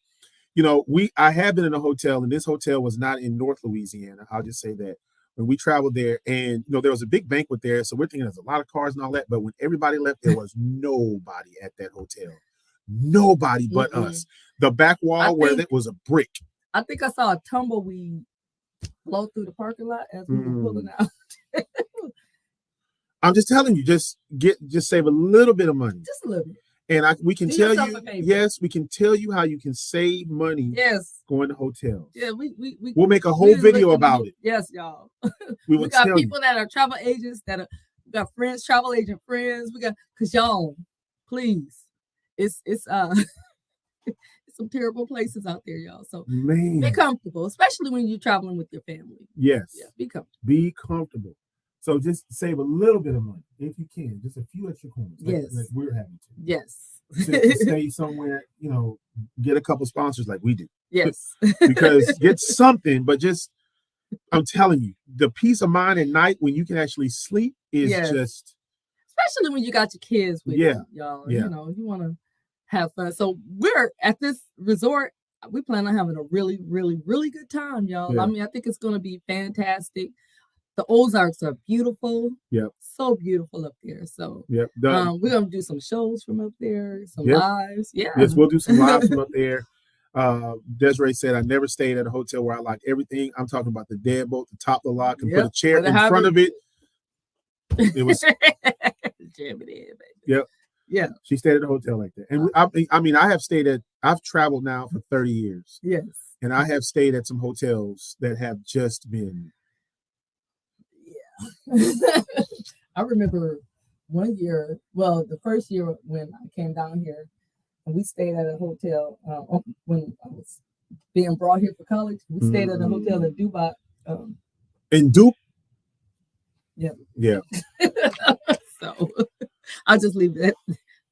I have been in a hotel, and this hotel was not in North Louisiana. I'll just say that. When we traveled there, and, there was a big banquet there, so we're thinking there's a lot of cars and all that, but when everybody left, there was nobody at that hotel. Nobody but us. The back wall where it was a brick. I think I saw a tumbleweed blow through the parking lot as we were pulling out. I'm just telling you, just save a little bit of money. Just a little bit. And we can tell you, we can tell you how you can save money. Yes. Going to hotels. Yeah, we'll make a whole video about it. Yes, y'all. We got people that are travel agents we got friends, travel agent friends. Because y'all, please. It's some terrible places out there, y'all. So be comfortable, especially when you're traveling with your family. Yes. Yeah, be comfortable. Be comfortable. So just save a little bit of money if you can, just a few extra coins. Like we're having to. Yes. To stay somewhere, get a couple sponsors like we do. Yes. Because get something, but I'm telling you, the peace of mind at night when you can actually sleep is just. Especially when you got your kids with you, y'all. Yeah. You want to have fun. So we're at this resort. We plan on having a really, really, really good time, y'all. Yeah. I mean, I think it's going to be fantastic. The Ozarks are beautiful. Yep. So beautiful up there. So we're going to do some shows from up there, some lives. Yeah. Yes, we'll do some lives from up there. Desiree said, I never stayed at a hotel where I locked everything. I'm talking about the deadbolt, the top of the lock, and put a chair in front of it. It was jam it in, baby. Yep. Yeah. She stayed at a hotel like that. And I've traveled now for 30 years. Yes. And I have stayed at some hotels that have just been. Yeah. I remember one year, the first year when I came down here and we stayed at a hotel when I was being brought here for college. We stayed at a hotel in Dubai. In Dubai? Yeah. So I'll just leave that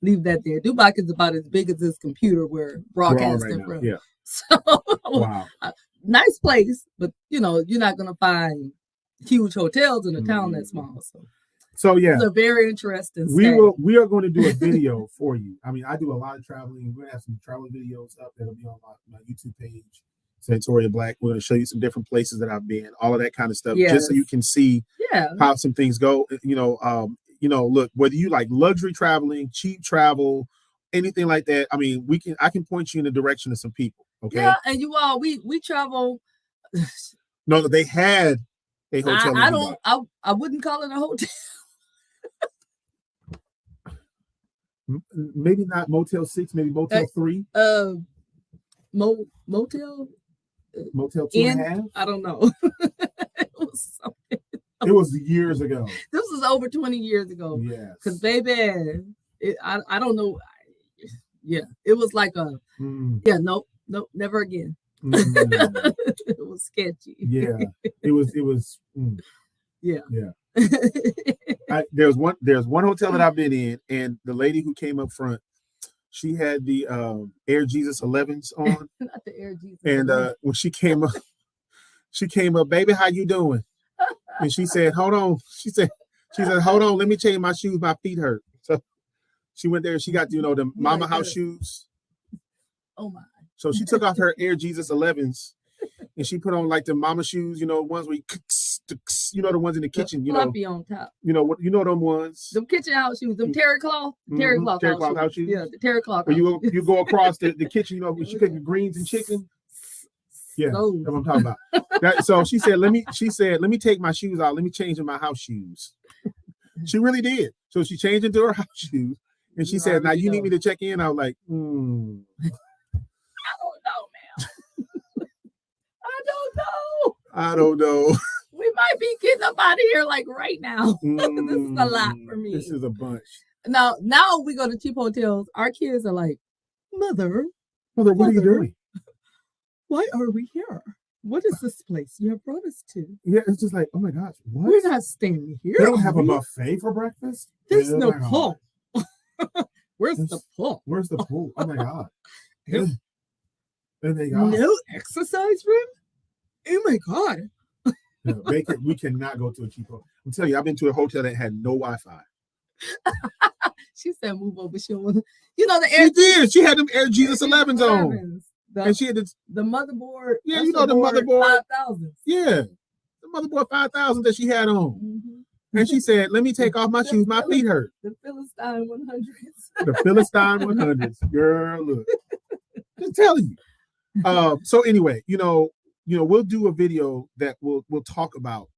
there. Dubai is about as big as this computer we're broadcasting from. Yeah. So wow. nice place, but you're not gonna find huge hotels in a town that small. So yeah, it's a very interesting. We are going to do a video for you. I mean, I do a lot of traveling. We're gonna have some travel videos up that'll be on my YouTube page, Santoria Black. We're gonna show you some different places that I've been, all of that kind of stuff, just so you can see how some things go. Look, whether you like luxury traveling, cheap travel, anything like that. I mean, I can point you in the direction of some people. Okay. Yeah, and we travel. No, they had a hotel. I wouldn't call it a hotel. Maybe not Motel 6, maybe Motel 3. Motel 2.5. I don't know. It was something. It was years ago. This was over 20 years ago. Yes. Because baby, I don't know. Yeah, it was like nope, never again. It was sketchy. Yeah, it was. Yeah. There's one hotel that I've been in, and the lady who came up front, she had the Air Jesus 11s on. Not the Air Jesus. And when she came up, baby, how you doing? And she said, hold on. She said, hold on, let me change my shoes. My feet hurt. So she went there. She got the Mama House shoes. Oh my! So she took off her Air Jesus 11s, and she put on like the Mama shoes. Ones where the ones in the kitchen. Fluffy on top. Them ones. Them kitchen house shoes. Them terry cloth. Terry cloth house shoes. Yeah, the terry cloth. Where you go across the kitchen. When she cooking greens and chicken. Yeah, that's what I'm talking about. So she said, let me take my shoes out. Let me change in my house shoes. She really did. So she changed into her house shoes. And she said, now you need me to check in? I was like, I don't know, ma'am. I don't know. We might be getting up out of here like right now. This is a lot for me. This is a bunch. Now we go to cheap hotels. Our kids are like, Mother, what are you doing? Why are we here? What is this place you have brought us to? Yeah, it's just like, oh my gosh, what? We're not staying here. They don't have a buffet for breakfast? There's no pool. Where's the pool? Where's the pool? Oh my God. No exercise room? Oh my God. We cannot go to a cheap hotel. I'm telling you, I've been to a hotel that had no Wi-Fi. She said, move over. She did. She had them Air Jesus 11s on. And she had the motherboard. Yeah, the motherboard 5,000. Yeah, the motherboard 5,000 that she had on. Mm-hmm. And she said, "Let me take off my shoes. My feet hurt." The Philistine 100s. The Philistine 100s. Girl, look. Just telling you. So anyway, we'll do a video that we'll talk about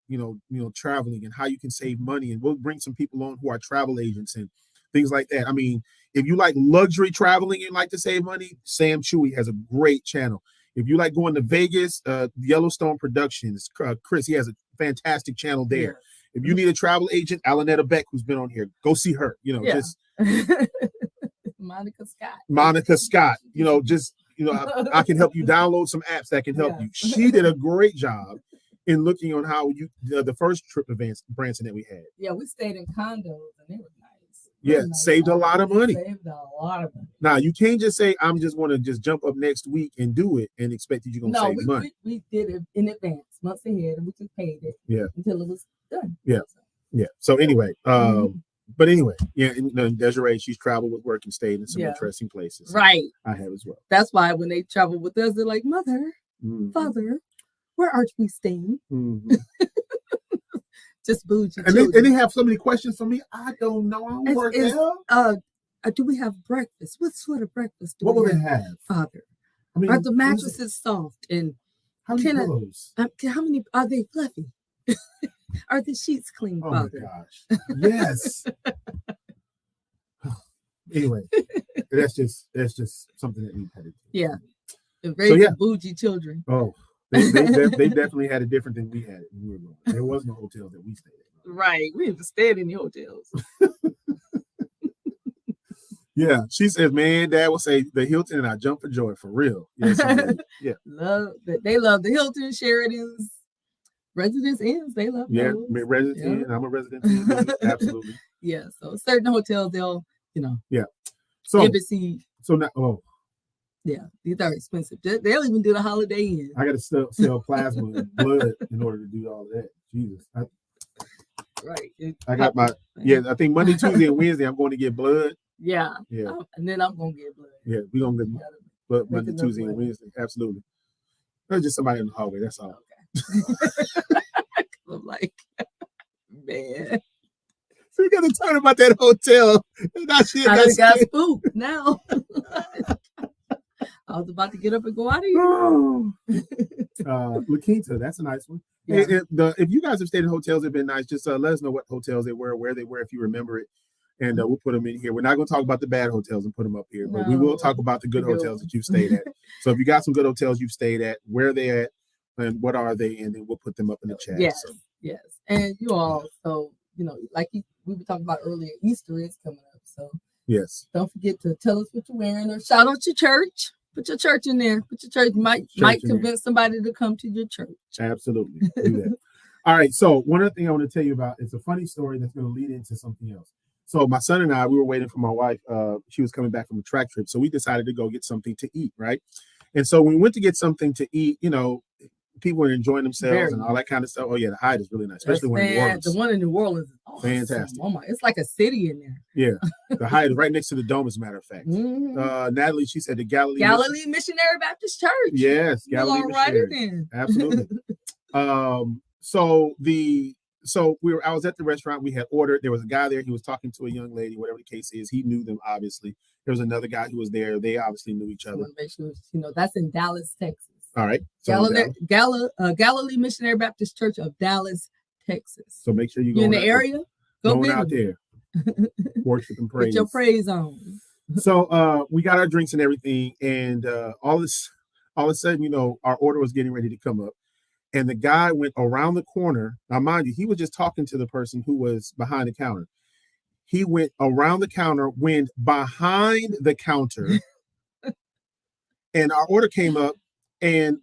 traveling and how you can save money, and we'll bring some people on who are travel agents and things like that. I mean, if you like luxury traveling and like to save money, Sam Chewy has a great channel. If you like going to Vegas, Yellowstone Productions, Chris, he has a fantastic channel there. Yeah. If you need a travel agent, Alanetta Beck, who's been on here, go see her. Just Monica Scott. I can help you download some apps that can help you. She did a great job in looking on how the first trip to Branson that we had. Yeah, we stayed in condos and they were nice. Yeah, saved a lot of money. Saved a lot of money. Now, you can't just say, I'm just going to just jump up next week and do it and expect that you're going to save money. We did it in advance, months ahead, and we just paid it until it was done. Yeah. Yeah. So anyway, but anyway, Desiree, she's traveled with work and stayed in some interesting places. Right. I have as well. That's why when they travel with us, they're like, Mother, Father, where are we staying? Mm-hmm. Just bougie. And they have so many questions for me. I don't know. I don't work there. Do we have breakfast? What sort of breakfast do what we will they have? Father? I mean, are the mattresses soft? And how many pillows? How many are they fluffy? Are the sheets clean, Father? Oh my gosh. Yes. Anyway, that's just something that we had to do. Yeah. And raising bougie children. Oh. They definitely had it different than we had it when we were going. There was no hotels that we stayed at. Right. We didn't stay in any hotels. Yeah. She says, man, Dad will say the Hilton and I jump for joy for real. Yes, yeah. They love the Hilton, Sheridan's, Residence Inns. They love those. Residence Inn. I'm a Residence Inn. Absolutely. Yeah. So certain hotels, they'll, Yeah. So embassy. So now Yeah, these are expensive. They'll even do the Holiday Inn. I got to sell plasma and blood in order to do all of that. Jesus. Right. I got my, I think Monday, Tuesday, and Wednesday, I'm going to get blood. Yeah. Yeah. And then I'm going to get blood. Yeah, we're going to get blood Monday, Tuesday, and Wednesday. Absolutely. There's just somebody in the hallway. That's all. Okay. I'm like, man. So you got to turn about that hotel. I got spooked now. I was about to get up and go out of here. La Quinta, that's a nice one. Yeah. If you guys have stayed in hotels, they've been nice. Just let us know what hotels they were, where they were, if you remember it. And we'll put them in here. We're not going to talk about the bad hotels and put them up here, but we will talk about the good hotels that you've stayed at. So if you got some good hotels you've stayed at, where are they at, and what are they, and then we'll put them up in the chat. Yes, yes. And you all, so, like we were talking about earlier, Easter is coming up. So yes, don't forget to tell us what you're wearing or shout out your church. Put your church in there. Put your church. Might convince somebody to come to your church. Absolutely. Do that. All right. So one other thing I want to tell you about is a funny story that's going to lead into something else. So my son and I, we were waiting for my wife. She was coming back from a track trip. So we decided to go get something to eat, right? And so when we went to get something to eat, people were enjoying themselves and all that kind of stuff. Oh, yeah, the Hyatt is really nice, especially when in New Orleans. The one in New Orleans is awesome. Fantastic. Oh my, it's like a city in there. Yeah. The Hyatt is right next to the Dome, as a matter of fact. Mm-hmm. Natalie, she said the Galilee Missionary Baptist Church. Yes, Galilee Missionary. Absolutely. I was at the restaurant. We had ordered. There was a guy there. He was talking to a young lady, whatever the case is. He knew them, obviously. There was another guy who was there. They obviously knew each other. I want to make sure, that's in Dallas, Texas. All right. Galilee Missionary Baptist Church of Dallas, Texas. So make sure you're in the area. Go out there. Worship and praise. Get your praise on. So we got our drinks and everything, and all of a sudden, our order was getting ready to come up. And the guy went around the corner. Now, mind you, he was just talking to the person who was behind the counter. He went around the counter, went behind the counter, and our order came up. And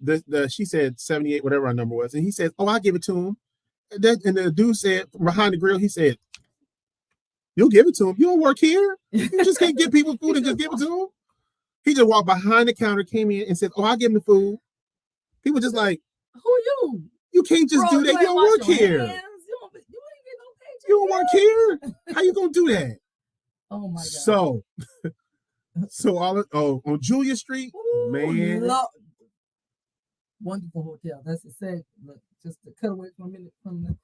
she said 78, whatever our number was. And he said, "Oh, I'll give it to him." And the dude said, behind the grill, he said, "You'll give it to him. You don't work here. You just can't give people food and just give it to them." He just walked behind the counter, came in and said, "Oh, I'll give him the food." People just like, "Who you? You can't just do that. You don't work here. You don't work here. How you gonna do that?" Oh my God. So on Julia Street, man. Wonderful hotel. That's the same. Just to cut away for a minute from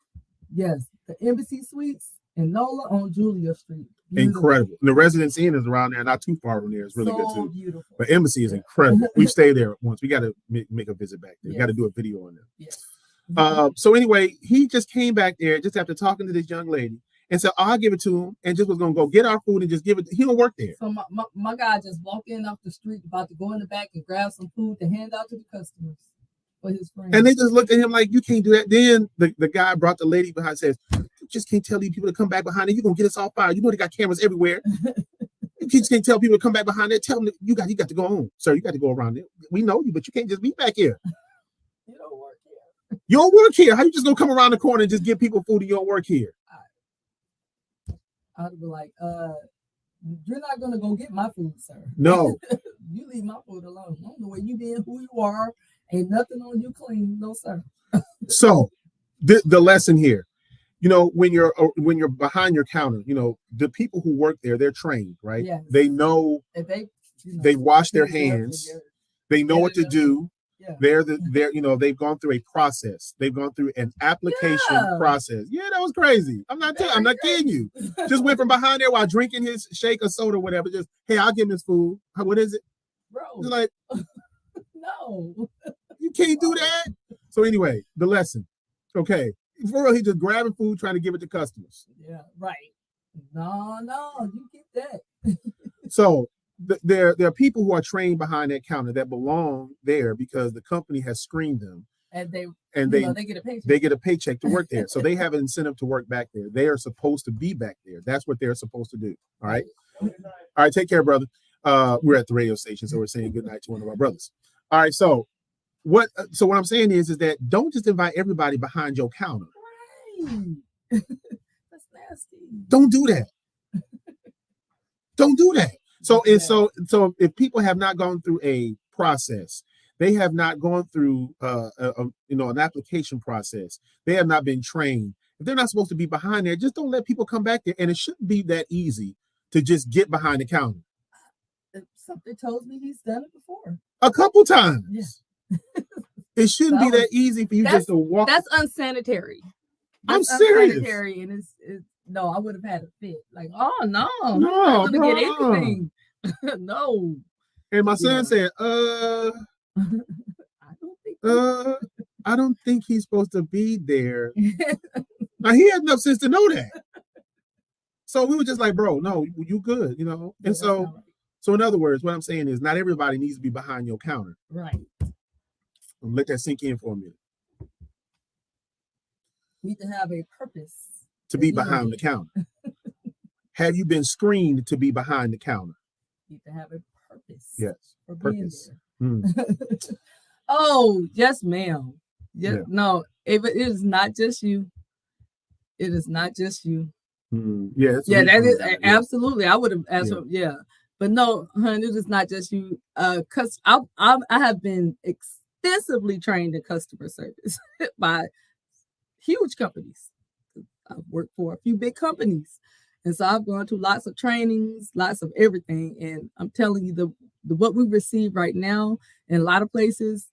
the Embassy Suites in NOLA on Julia Street. Beautiful. Incredible. And the Residence Inn is around there, not too far from there. It's really good too. Beautiful. But Embassy is incredible. We've stayed there once. We got to make a visit back there. We got to do a video on there. Yes. So anyway, he just came back there just after talking to this young lady and said, "I'll give it to him," and just was gonna go get our food and just give it. He don't work there. So my guy just walked in off the street, about to go in the back and grab some food to hand out to the customers. His friends. And they just looked at him like, "You can't do that." Then the guy brought the lady behind and says, "You just can't tell these people to come back behind it. You're going to get us all fired. You know they got cameras everywhere. You just can't tell people to come back behind it. Tell them you got to go home. Sir, you got to go around there. We know you, but you can't just be back here. You don't work here. You don't work here. How you just going to come around the corner and just give people food and you don't work here?" I'd be like, "You're not going to go get my food, sir. No. You leave my food alone. I don't know where you been, who you are. Ain't nothing on you clean, no sir." So the lesson here, when you're behind your counter, the people who work there, they're trained, right? Yes. They know, they wash their hands, they know what to do. Yeah. They've gone through a process. They've gone through an application process. Yeah, that was crazy. I'm not kidding you. Just went from behind there while drinking his shake or soda or whatever. Just, "Hey, I'll give him his food." What is it? Bro. Just like, no. You can't do that. So anyway, the lesson. Okay. For real, he just grabbing food, trying to give it to customers. Yeah, right. No, you get that. So there are people who are trained behind that counter that belong there because the company has screened them. And they get a paycheck. They get a paycheck to work there. So they have an incentive to work back there. They are supposed to be back there. That's what they're supposed to do. All right. All right. Take care, brother. We're at the radio station, so we're saying good night to one of our brothers. All right. So what I'm saying is that don't just invite everybody behind your counter. Right. That's nasty. Don't do that. Don't do that. So if people have not gone through a process, they have not gone through an application process. They have not been trained. If they're not supposed to be behind there, just don't let people come back there. And it shouldn't be that easy to just get behind the counter. Something tells me he's done it before. A couple times. Yeah. It shouldn't be that easy for you just to walk. That's unsanitary. I'm serious. Unsanitary, and it's no, I would have had a fit. Like, oh no, I'm no, not gonna get anything. No. And my son said, I don't think he's supposed to be there. Now he had enough sense to know that. So we were just like, bro, no, you good, And so in other words, what I'm saying is not everybody needs to be behind your counter. Right. Let that sink in for a minute. You need to have a purpose to be behind the counter. Have you been screened to be behind the counter? You need to have a purpose. Yes. For purpose. Being there. Oh, yes, ma'am. Yes, yeah. No, it is not just you. It is not just you. Yeah. That is absolutely. I would have asked her, but no, honey, it is not just you. Cause I have been extensively trained in customer service by huge companies. I've worked for a few big companies, and so I've gone to lots of trainings, lots of everything. And I'm telling you, the what we receive right now in a lot of places,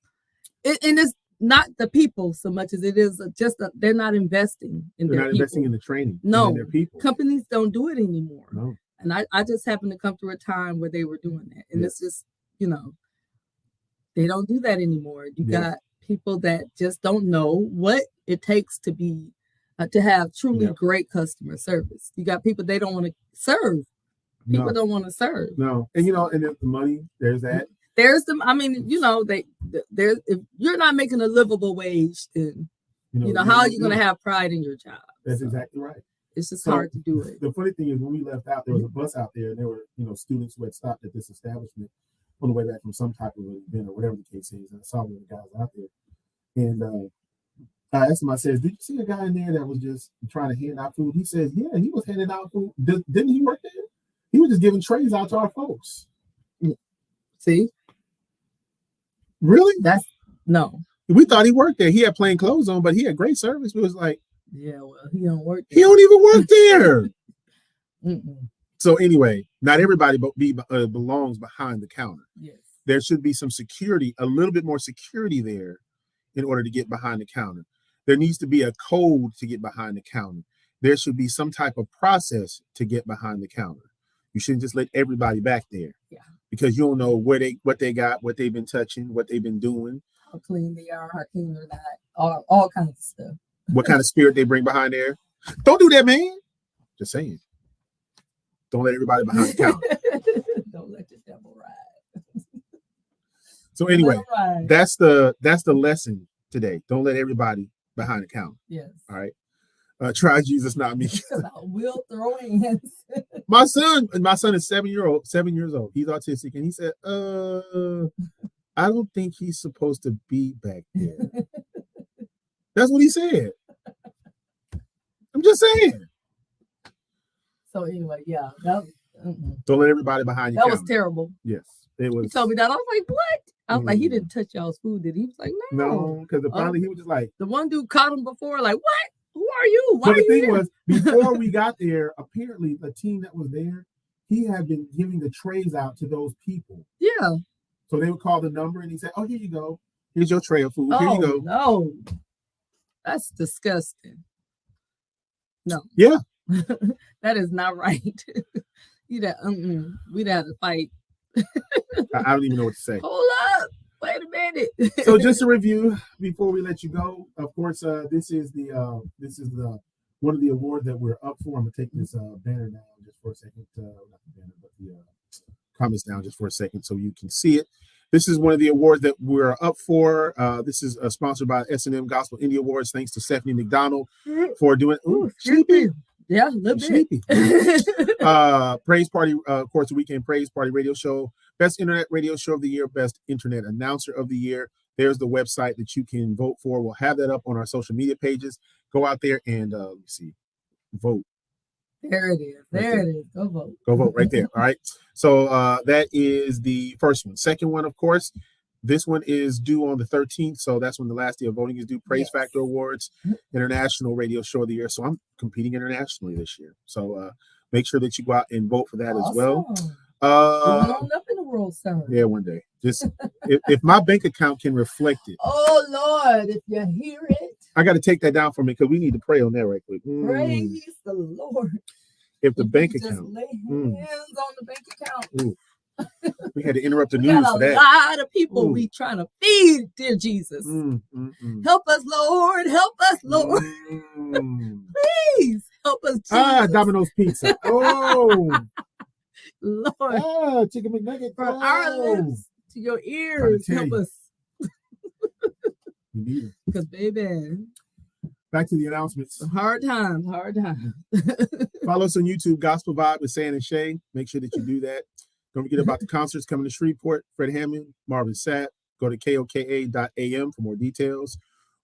and it's not the people so much as it is just they're not investing in their people. They're not investing in the training. No, in their people. Companies don't do it anymore. No. And I just happened to come through a time where they were doing that, and it's just they don't do that anymore. You got people that just don't know what it takes to be to have truly great customer service. You got people they don't want to serve. People don't want to serve. No, and and the money, there's that. There's them. I mean, there's if you're not making a livable wage, then how are you going to have pride in your job? That's exactly right. It's just hard to do it. The funny thing is, when we left out, there was a bus out there, and there were students who had stopped at this establishment on the way back from some type of event or whatever the case is. And I saw one of the guys out there, and I asked him. I said, "Did you see a guy in there that was just trying to hand out food?" He says, "Yeah, he was handing out food. Didn't he work there? He was just giving trays out to our folks." See. Really? That's no. We thought he worked there. He had plain clothes on, but he had great service. It was like, well, he don't work there. He don't even work there. So anyway, not everybody belongs behind the counter. Yes. There should be some security, a little bit more security there in order to get behind the counter. There needs to be a code to get behind the counter. There should be some type of process to get behind the counter. You shouldn't just let everybody back there. Yeah. Because you don't know what they got, what they've been touching, what they've been doing. How clean they are, how clean they're not, all kinds of stuff. What kind of spirit they bring behind there. Don't do that, man. Just saying. Don't let everybody behind the counter. Don't let the devil ride. So anyway, that's the lesson today. Don't let everybody behind the counter. Yes. All right. Try Jesus, not me. Will throw hands. My son is 7 years old. He's autistic, and he said, I don't think he's supposed to be back there. That's what he said. I'm just saying. So anyway, don't let everybody behind you. That was terrible. Yes, it was. He told me that. I was like, what? I was like, he didn't touch y'all's food, did he? He was like, no, because finally he was just like, the one dude caught him before, like, what? Who are you? Why so are the you thing here? was, before we got there, apparently the team that was there, he had been giving the trays out to those people. Yeah. So they would call the number, and he said, "Oh, here you go. Here's your tray of food. Here you go." No, that's disgusting. No. Yeah. That is not right. We'd have to fight. I don't even know what to say. Hold up. Wait a minute. So just a review before we let you go. Of course, this is the one of the awards that we're up for. I'm gonna take this banner down just for a second. Not the banner, but the comments down just for a second so you can see it. This is one of the awards that we're up for. This is sponsored by S&M Gospel Indie Awards. Thanks to Stephanie McDonald for doing. Ooh, sleepy. Yeah, a little bit. Sleepy. Praise Party, of course, the Weekend Praise Party Radio Show. Best Internet Radio Show of the Year. Best Internet Announcer of the Year. There's the website that you can vote for. We'll have that up on our social media pages. Go out there and vote. There it is. There it is. Go vote. Go vote right there. All right. So that is the first one. Second one, of course, this one is due on the 13th. So that's when the last day of voting is due. Praise Factor Awards, International Radio Show of the Year. So I'm competing internationally this year. So make sure that you go out and vote for that as well. Going on up in the world, sir. Yeah, one day. Just if my bank account can reflect it. Oh Lord, if you hear it. I got to take that down for me because we need to pray on that right quick. Praise the Lord. If the bank account. Just lay hands on the bank account. We had to interrupt the news for that. A lot of people we trying to feed, dear Jesus. Help us, Lord. Help us, Lord. Please help us, Jesus. Domino's Pizza. Oh. Lord. Chicken McNugget. From our lips to your ears. Help us. We need it. Because, baby. Back to the announcements. Hard times. Follow us on YouTube, Gospel Vibe with San and Shae. Make sure that you do that. Don't forget about the concerts coming to Shreveport. Fred Hammond, Marvin Sapp. Go to koka.am for more details.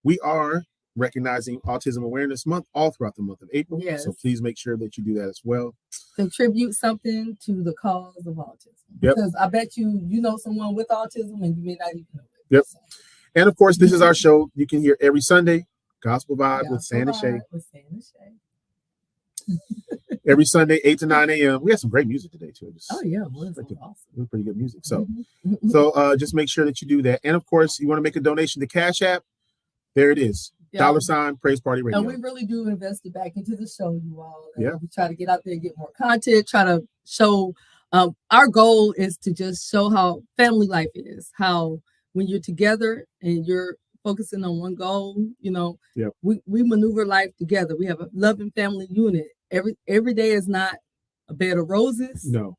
We are recognizing Autism Awareness Month all throughout the month of April. Yes. So please make sure that you do that as well. Contribute something to the cause of autism. Yep. Because I bet you know someone with autism and you may not even know it. Yep. So. And of course, this is our show. You can hear every Sunday, Gospel Vibe with San and Shae. Every Sunday, 8 to 9 a.m. We had some great music today, too. Oh, yeah. It was awesome. It was pretty good music. So, just make sure that you do that. And, of course, you want to make a donation to Cash App. There it is. Yeah. $ Praise Party Radio. And we really do invest it back into the show, you all. And we try to get out there and get more content, try to show. Our goal is to just show how family life is, how when you're together and you're focusing on one goal, we maneuver life together. We have a loving family unit. Every day is not a bed of roses. No.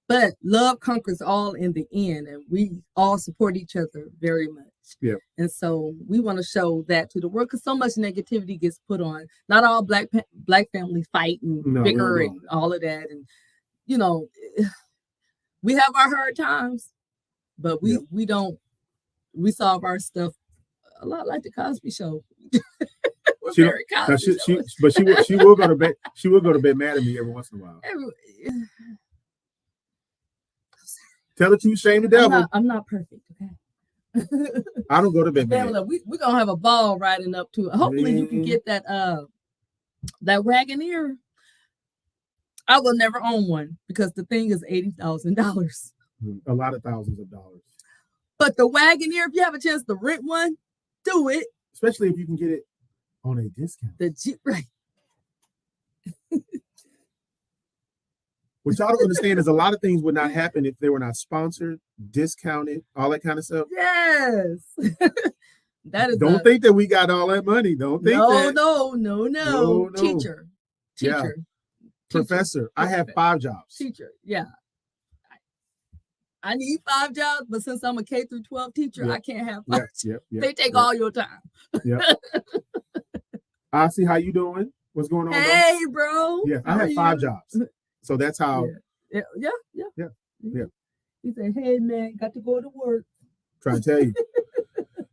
But love conquers all in the end, and we all support each other very much. Yeah. And so we want to show that to the world because so much negativity gets put on. Not all black families fight and bicker and all of that. And, we have our hard times, but we solve our stuff a lot like the Cosby Show. She will go to bed. She will go to bed mad at me every once in a while. Tell the truth, shame the devil. I'm not perfect, okay? I don't go to bed mad. We're gonna have a ball riding up to it. Hopefully you can get that Wagoneer. I will never own one because the thing is $80,000. A lot of thousands of dollars. But the Wagoneer, if you have a chance to rent one, do it. Especially if you can get it on a discount. Right. What y'all don't understand is a lot of things would not happen if they were not sponsored, discounted, all that kind of stuff. Yes. That is. Don't think that we got all that money. Don't think that. No. Teacher. Yeah. Professor. I have 5 jobs. Teacher. Yeah. I need 5 jobs, but since I'm a K through 12 teacher, I can't have 5. They take all your time. Yeah. I see how you doing. What's going on? Hey, bro. Yeah, I have 5 jobs. So that's how. Yeah. He said, "Hey, man, got to go to work." Trying to tell you.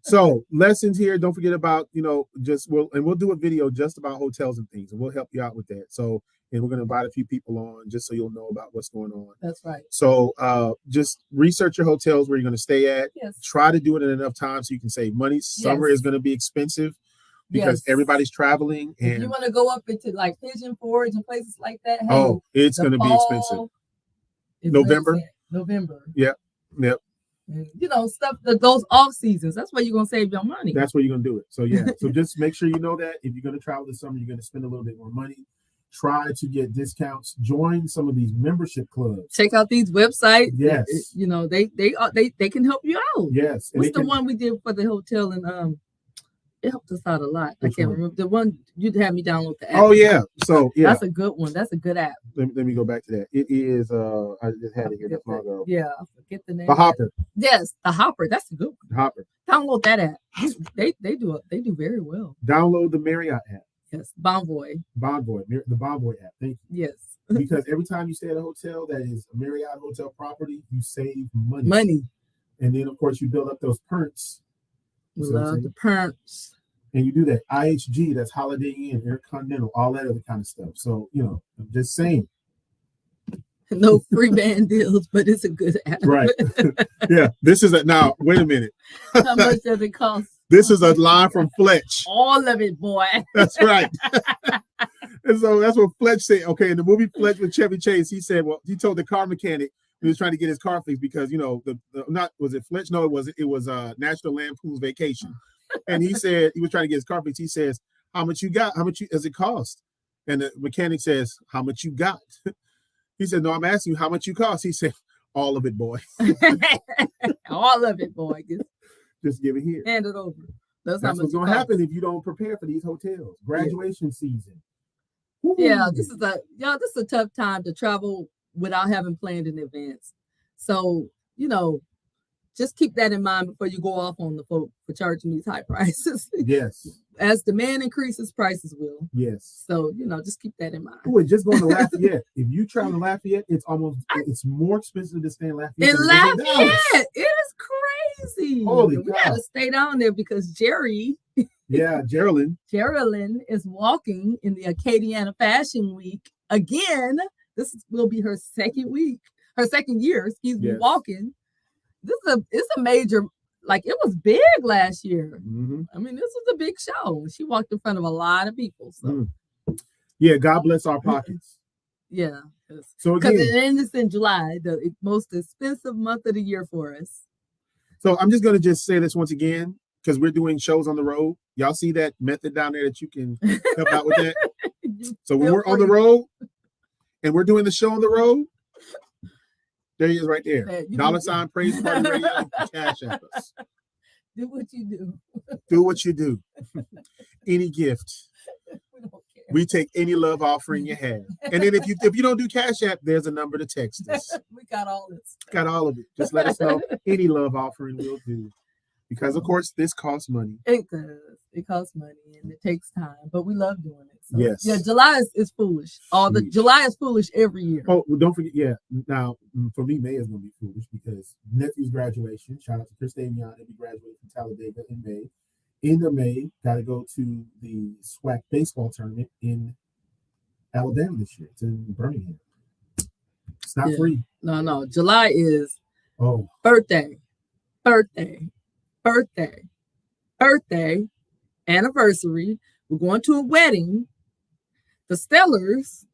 So lessons here. Don't forget about we'll do a video just about hotels and things, and we'll help you out with that. So, and we're going to invite a few people on just so you'll know about what's going on. That's right. So just research your hotels where you're going to stay at. Yes. Try to do it in enough time so you can save money. Summer is going to be expensive. Because everybody's traveling, and if you want to go up into like Pigeon Forge and places like that, it's going to be expensive. November. Yep. And, stuff that goes off seasons. That's where you're going to save your money. That's where you're going to do it. So so just make sure you know that if you're going to travel this summer, you're going to spend a little bit more money. Try to get discounts. Join some of these membership clubs. Check out these websites. Yes. They can help you out. Yes. What's the one we did for the hotel and it helped us out a lot. I can't remember the one you'd have me download the app. Oh yeah, so that's a good one. That's a good app. Let me go back to that. It is. I just had it here just long ago. Yeah, I forget the name. The Hopper. Yes, the Hopper. That's a good one. The Hopper. Download that app. They do very well. Download the Marriott app. Yes, Bonvoy. The Bonvoy app. Thank you. Yes. Because every time you stay at a hotel that is a Marriott hotel property, you save money. And then of course you build up those perks. Love the perks. And you do that IHG, that's Holiday Inn, Intercontinental, all that other kind of stuff. So, I'm just saying. No free band deals, but it's a good app. Right. Yeah. This is now, wait a minute. How much does it cost? This is a line from Fletch. All of it, boy. That's right. And so that's what Fletch said. Okay, in the movie Fletch with Chevy Chase, he said, well, he told the car mechanic he was trying to get his car fixed because, was it Fletch? No, it was National Lampoon's Vacation. And he said he was trying to get his car fixed. He says, how much you got? How much does it cost? And the mechanic says, how much you got? He said, no, I'm asking you how much you cost. He said, all of it, boy. All of it, boy. Just give it here. Hand it over. That's what's going to happen if you don't prepare for these hotels. Graduation season. Woo. Yeah, this is a tough time to travel without having planned in advance. So, just keep that in mind before you go off on the folk for charging these high prices. Yes. As demand increases, prices will. Yes. So, just keep that in mind. Oh, just going to Lafayette. If you travel to Lafayette, it's more expensive to stay in Lafayette. In Lafayette, it is crazy. Holy we God. gotta stay down there because Geraldine is walking in the Acadiana Fashion Week again. This will be her second year, walking. It's a major, it was big last year. Mm-hmm. I mean, this was a big show. She walked in front of a lot of people. So. Yeah, God bless our pockets. Yeah. So because it's in July, the most expensive month of the year for us. So I'm just going to just say this once again, because we're doing shows on the road. Y'all see that method down there that you can help out with that? So when we're on the road and we're doing the show on the road, there he is right there. $ Praise Party Radio, cash app us. Do what you do. Do what you do. Any gift. We don't care. We take any love offering you have. And then if you don't do cash app, there's a number to text us. We got all this. Got all of it. Just let us know. Any love offering will do. Because, of course, this costs money. It does. It costs money and it takes time, but we love doing it. So, yes. Yeah, July is foolish. July is foolish every year. Oh, well, don't forget. Yeah. Now, for me, May is going to be foolish because nephew's graduation. Shout out to Chris Davion. He'll be graduating from Talladega in May. End of May, got to go to the SWAC baseball tournament in Alabama this year. It's in Birmingham. It's not free. No. July is birthday, anniversary. We're going to a wedding. The Stellars.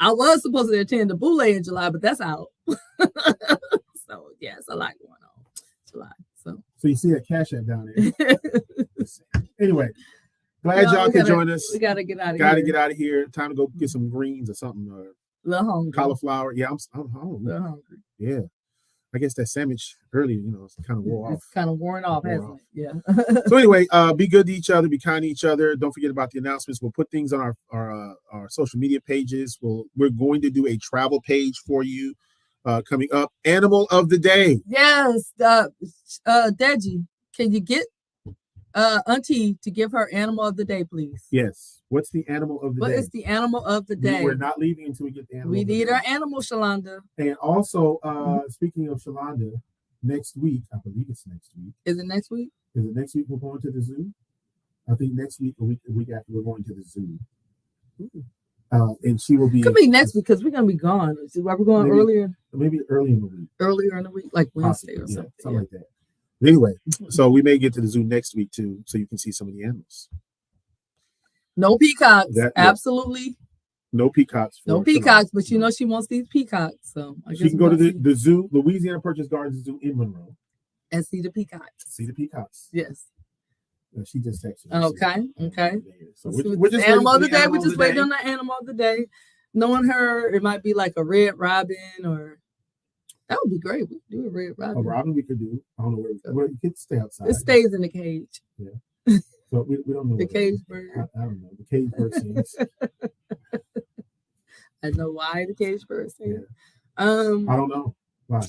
I was supposed to attend the Boule in July, but that's out. So yeah, it's a lot going on. July. So you see that cash app down there. Anyway, glad y'all could join us. We gotta get out of here. Gotta get out of here. Time to go get some greens or something. A little hungry. Cauliflower. Yeah, I'm hungry. A little hungry. Yeah. I guess that sandwich earlier, it's kind of wore off. It's kind of worn off, hasn't it? Yeah. So anyway, be good to each other, be kind to each other. Don't forget about the announcements. We'll put things on our social media pages. We're going to do a travel page for you coming up. Animal of the day. Yes. Deji, can you get Auntie to give her animal of the day, please? Yes. What's the animal of the day? What is the animal of the day? We're not leaving until we get the animal. We need our animal, Shalonda. And also, speaking of Shalonda, next week, I believe it's next week. Is it next week? Is it next week we're going to the zoo? I think next week, a week after, we're going to the zoo. And she will be. Could be next week because we're going to be gone. Are we going earlier? Maybe early in the week. Earlier in the week, like Wednesday or something. Something like that. But anyway, so we may get to the zoo next week too, so you can see some of the animals. No peacocks. Absolutely. No peacocks. No peacocks, but she wants these peacocks. So I guess she can go to the zoo, Louisiana Purchase Gardens Zoo in Monroe. And see the peacocks. Yes. She just texted me. Okay. So we're just animal of the day. We're just waiting on the animal of the day. Knowing her, it might be like a red robin or that would be great. We could do a red robin. A robin we could do. I don't know where you could stay outside. It stays in the cage. Yeah. So we don't know. The cage bird. I don't know. The cage bird sings. I know why the cage bird sings. Yeah. I don't know why.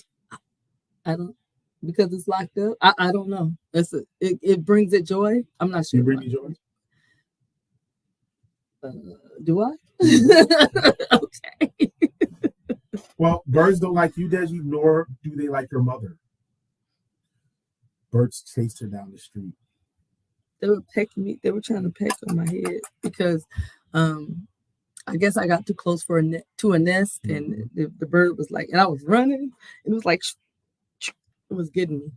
I don't. Because it's locked up. I don't know. It brings it joy. I'm not sure. You bring me joy. Do I? Okay. Well, birds don't like you, Deji, nor do they like your mother. Birds chased her down the street. They were pecking me. They were trying to peck on my head because I guess I got too close to a nest, and the bird was like, and I was running, and it was like, it was getting me.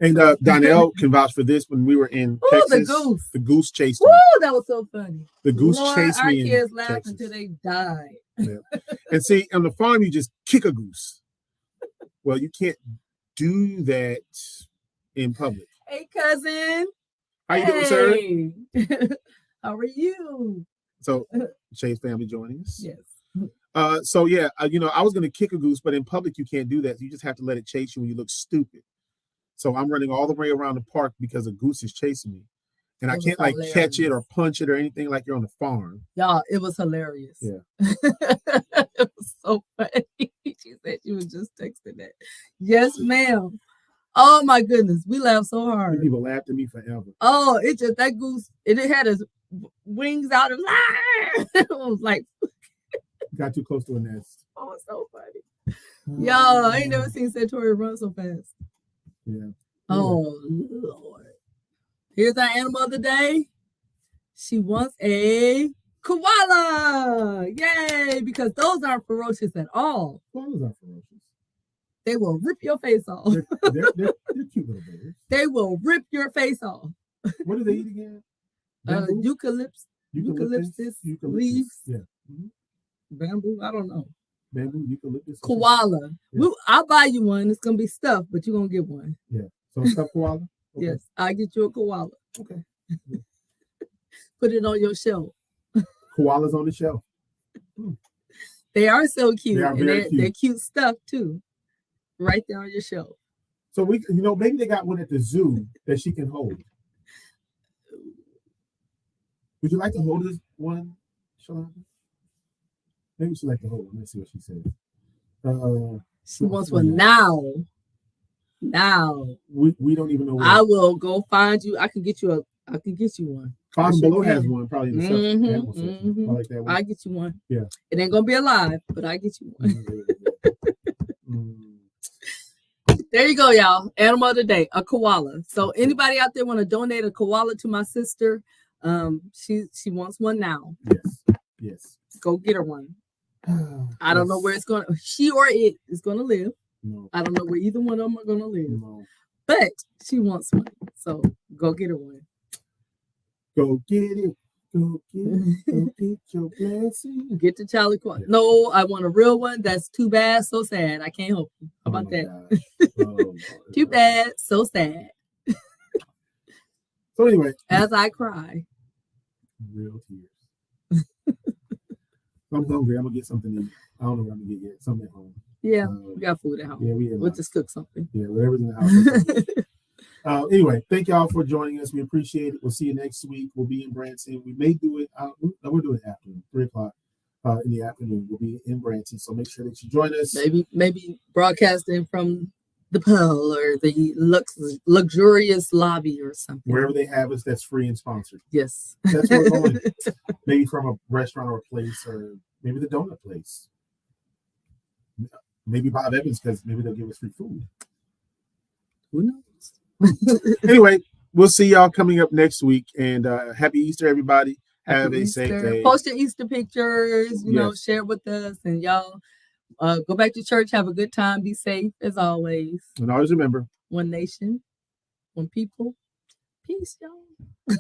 And Donnell can vouch for this. When we were in Texas, the goose chased me. Woo, that was so funny. The goose chased me. Our kids laughed until they died. Yeah. And see, on the farm, you just kick a goose. Well, you can't do that in public. Hey, cousin. How you doing, sir? How are you? So, Shae's family joining us. Yes. So yeah, I was gonna kick a goose, but in public you can't do that. You just have to let it chase you when you look stupid. So I'm running all the way around the park because a goose is chasing me, and I can't like catch it or punch it or anything like you're on the farm. Y'all, it was hilarious. Yeah. It was so funny. She said she was just texting that. Yes, ma'am. Oh my goodness, we laughed so hard. And people laughed at me forever. Oh, it just that goose. It had his wings out and it was like got too close to a nest. Oh, it's so funny. Y'all, I ain't never seen Santori run so fast. Yeah. Oh Lord. Here's our animal of the day. She wants a koala. Yay! Because those aren't ferocious at all. Koalas aren't ferocious. They will rip your face off. They're cute little birds. They will rip your face off. What do they eat again? Eucalyptus leaves. Yeah. Bamboo. I don't know. Bamboo, eucalyptus. Koala. Yeah. I'll buy you one. It's gonna be stuffed, but you're gonna get one. Yeah. So stuffed koala. Okay. Yes, I'll get you a koala. Okay. Put it on your shelf. Koalas on the shelf. They are so cute. They are very cute. They're cute stuff too. Right there on your shelf. So maybe they got one at the zoo that she can hold. Would you like to hold this one, Shalonda? Maybe she'd like to hold it. Let's see what she says. She wants one now. Now. We don't even know where. I will go find you. I can get you one. Farm Below has one, probably in the animal section. I like that one. I'll get you one. Yeah. It ain't gonna be alive, but I'll get you one. There you go, y'all. Animal of the day, a koala. So anybody out there want to donate a koala to my sister? She wants one now. Yes. Go get her one. I don't know where it's going. She or it is going to live. No. I don't know where either one of them are going to live. No. But she wants one. So go get her one. Go get it. Go get it. Go get your blessing. Get the Charlie koala. Yeah. No, I want a real one. That's too bad, so sad. I can't help you. How about that? Too bad, so sad. So anyway. As I cry. Real tears. I'm hungry. I'm gonna get something to eat. I don't know what I'm gonna get yet. Something at home. Yeah, we got food at home. Yeah, we'll just cook something. Yeah, whatever's in the house. Anyway, thank y'all for joining us. We appreciate it. We'll see you next week. We'll be in Branson. We may do it. We're doing it afternoon, 3:00 in the afternoon. We'll be in Branson, so make sure that you join us. Maybe broadcasting from the Pearl or the luxurious lobby or something. Wherever they have us, that's free and sponsored. Yes, that's where we're going. Maybe from a restaurant or a place, or maybe the donut place. Maybe Bob Evans, because maybe they'll give us free food. Who knows? Anyway, we'll see y'all coming up next week. And happy Easter, everybody. Have a safe day. Post your Easter pictures, you know, share with us. And y'all go back to church. Have a good time. Be safe as always. And always remember, one nation, one people. Peace, y'all.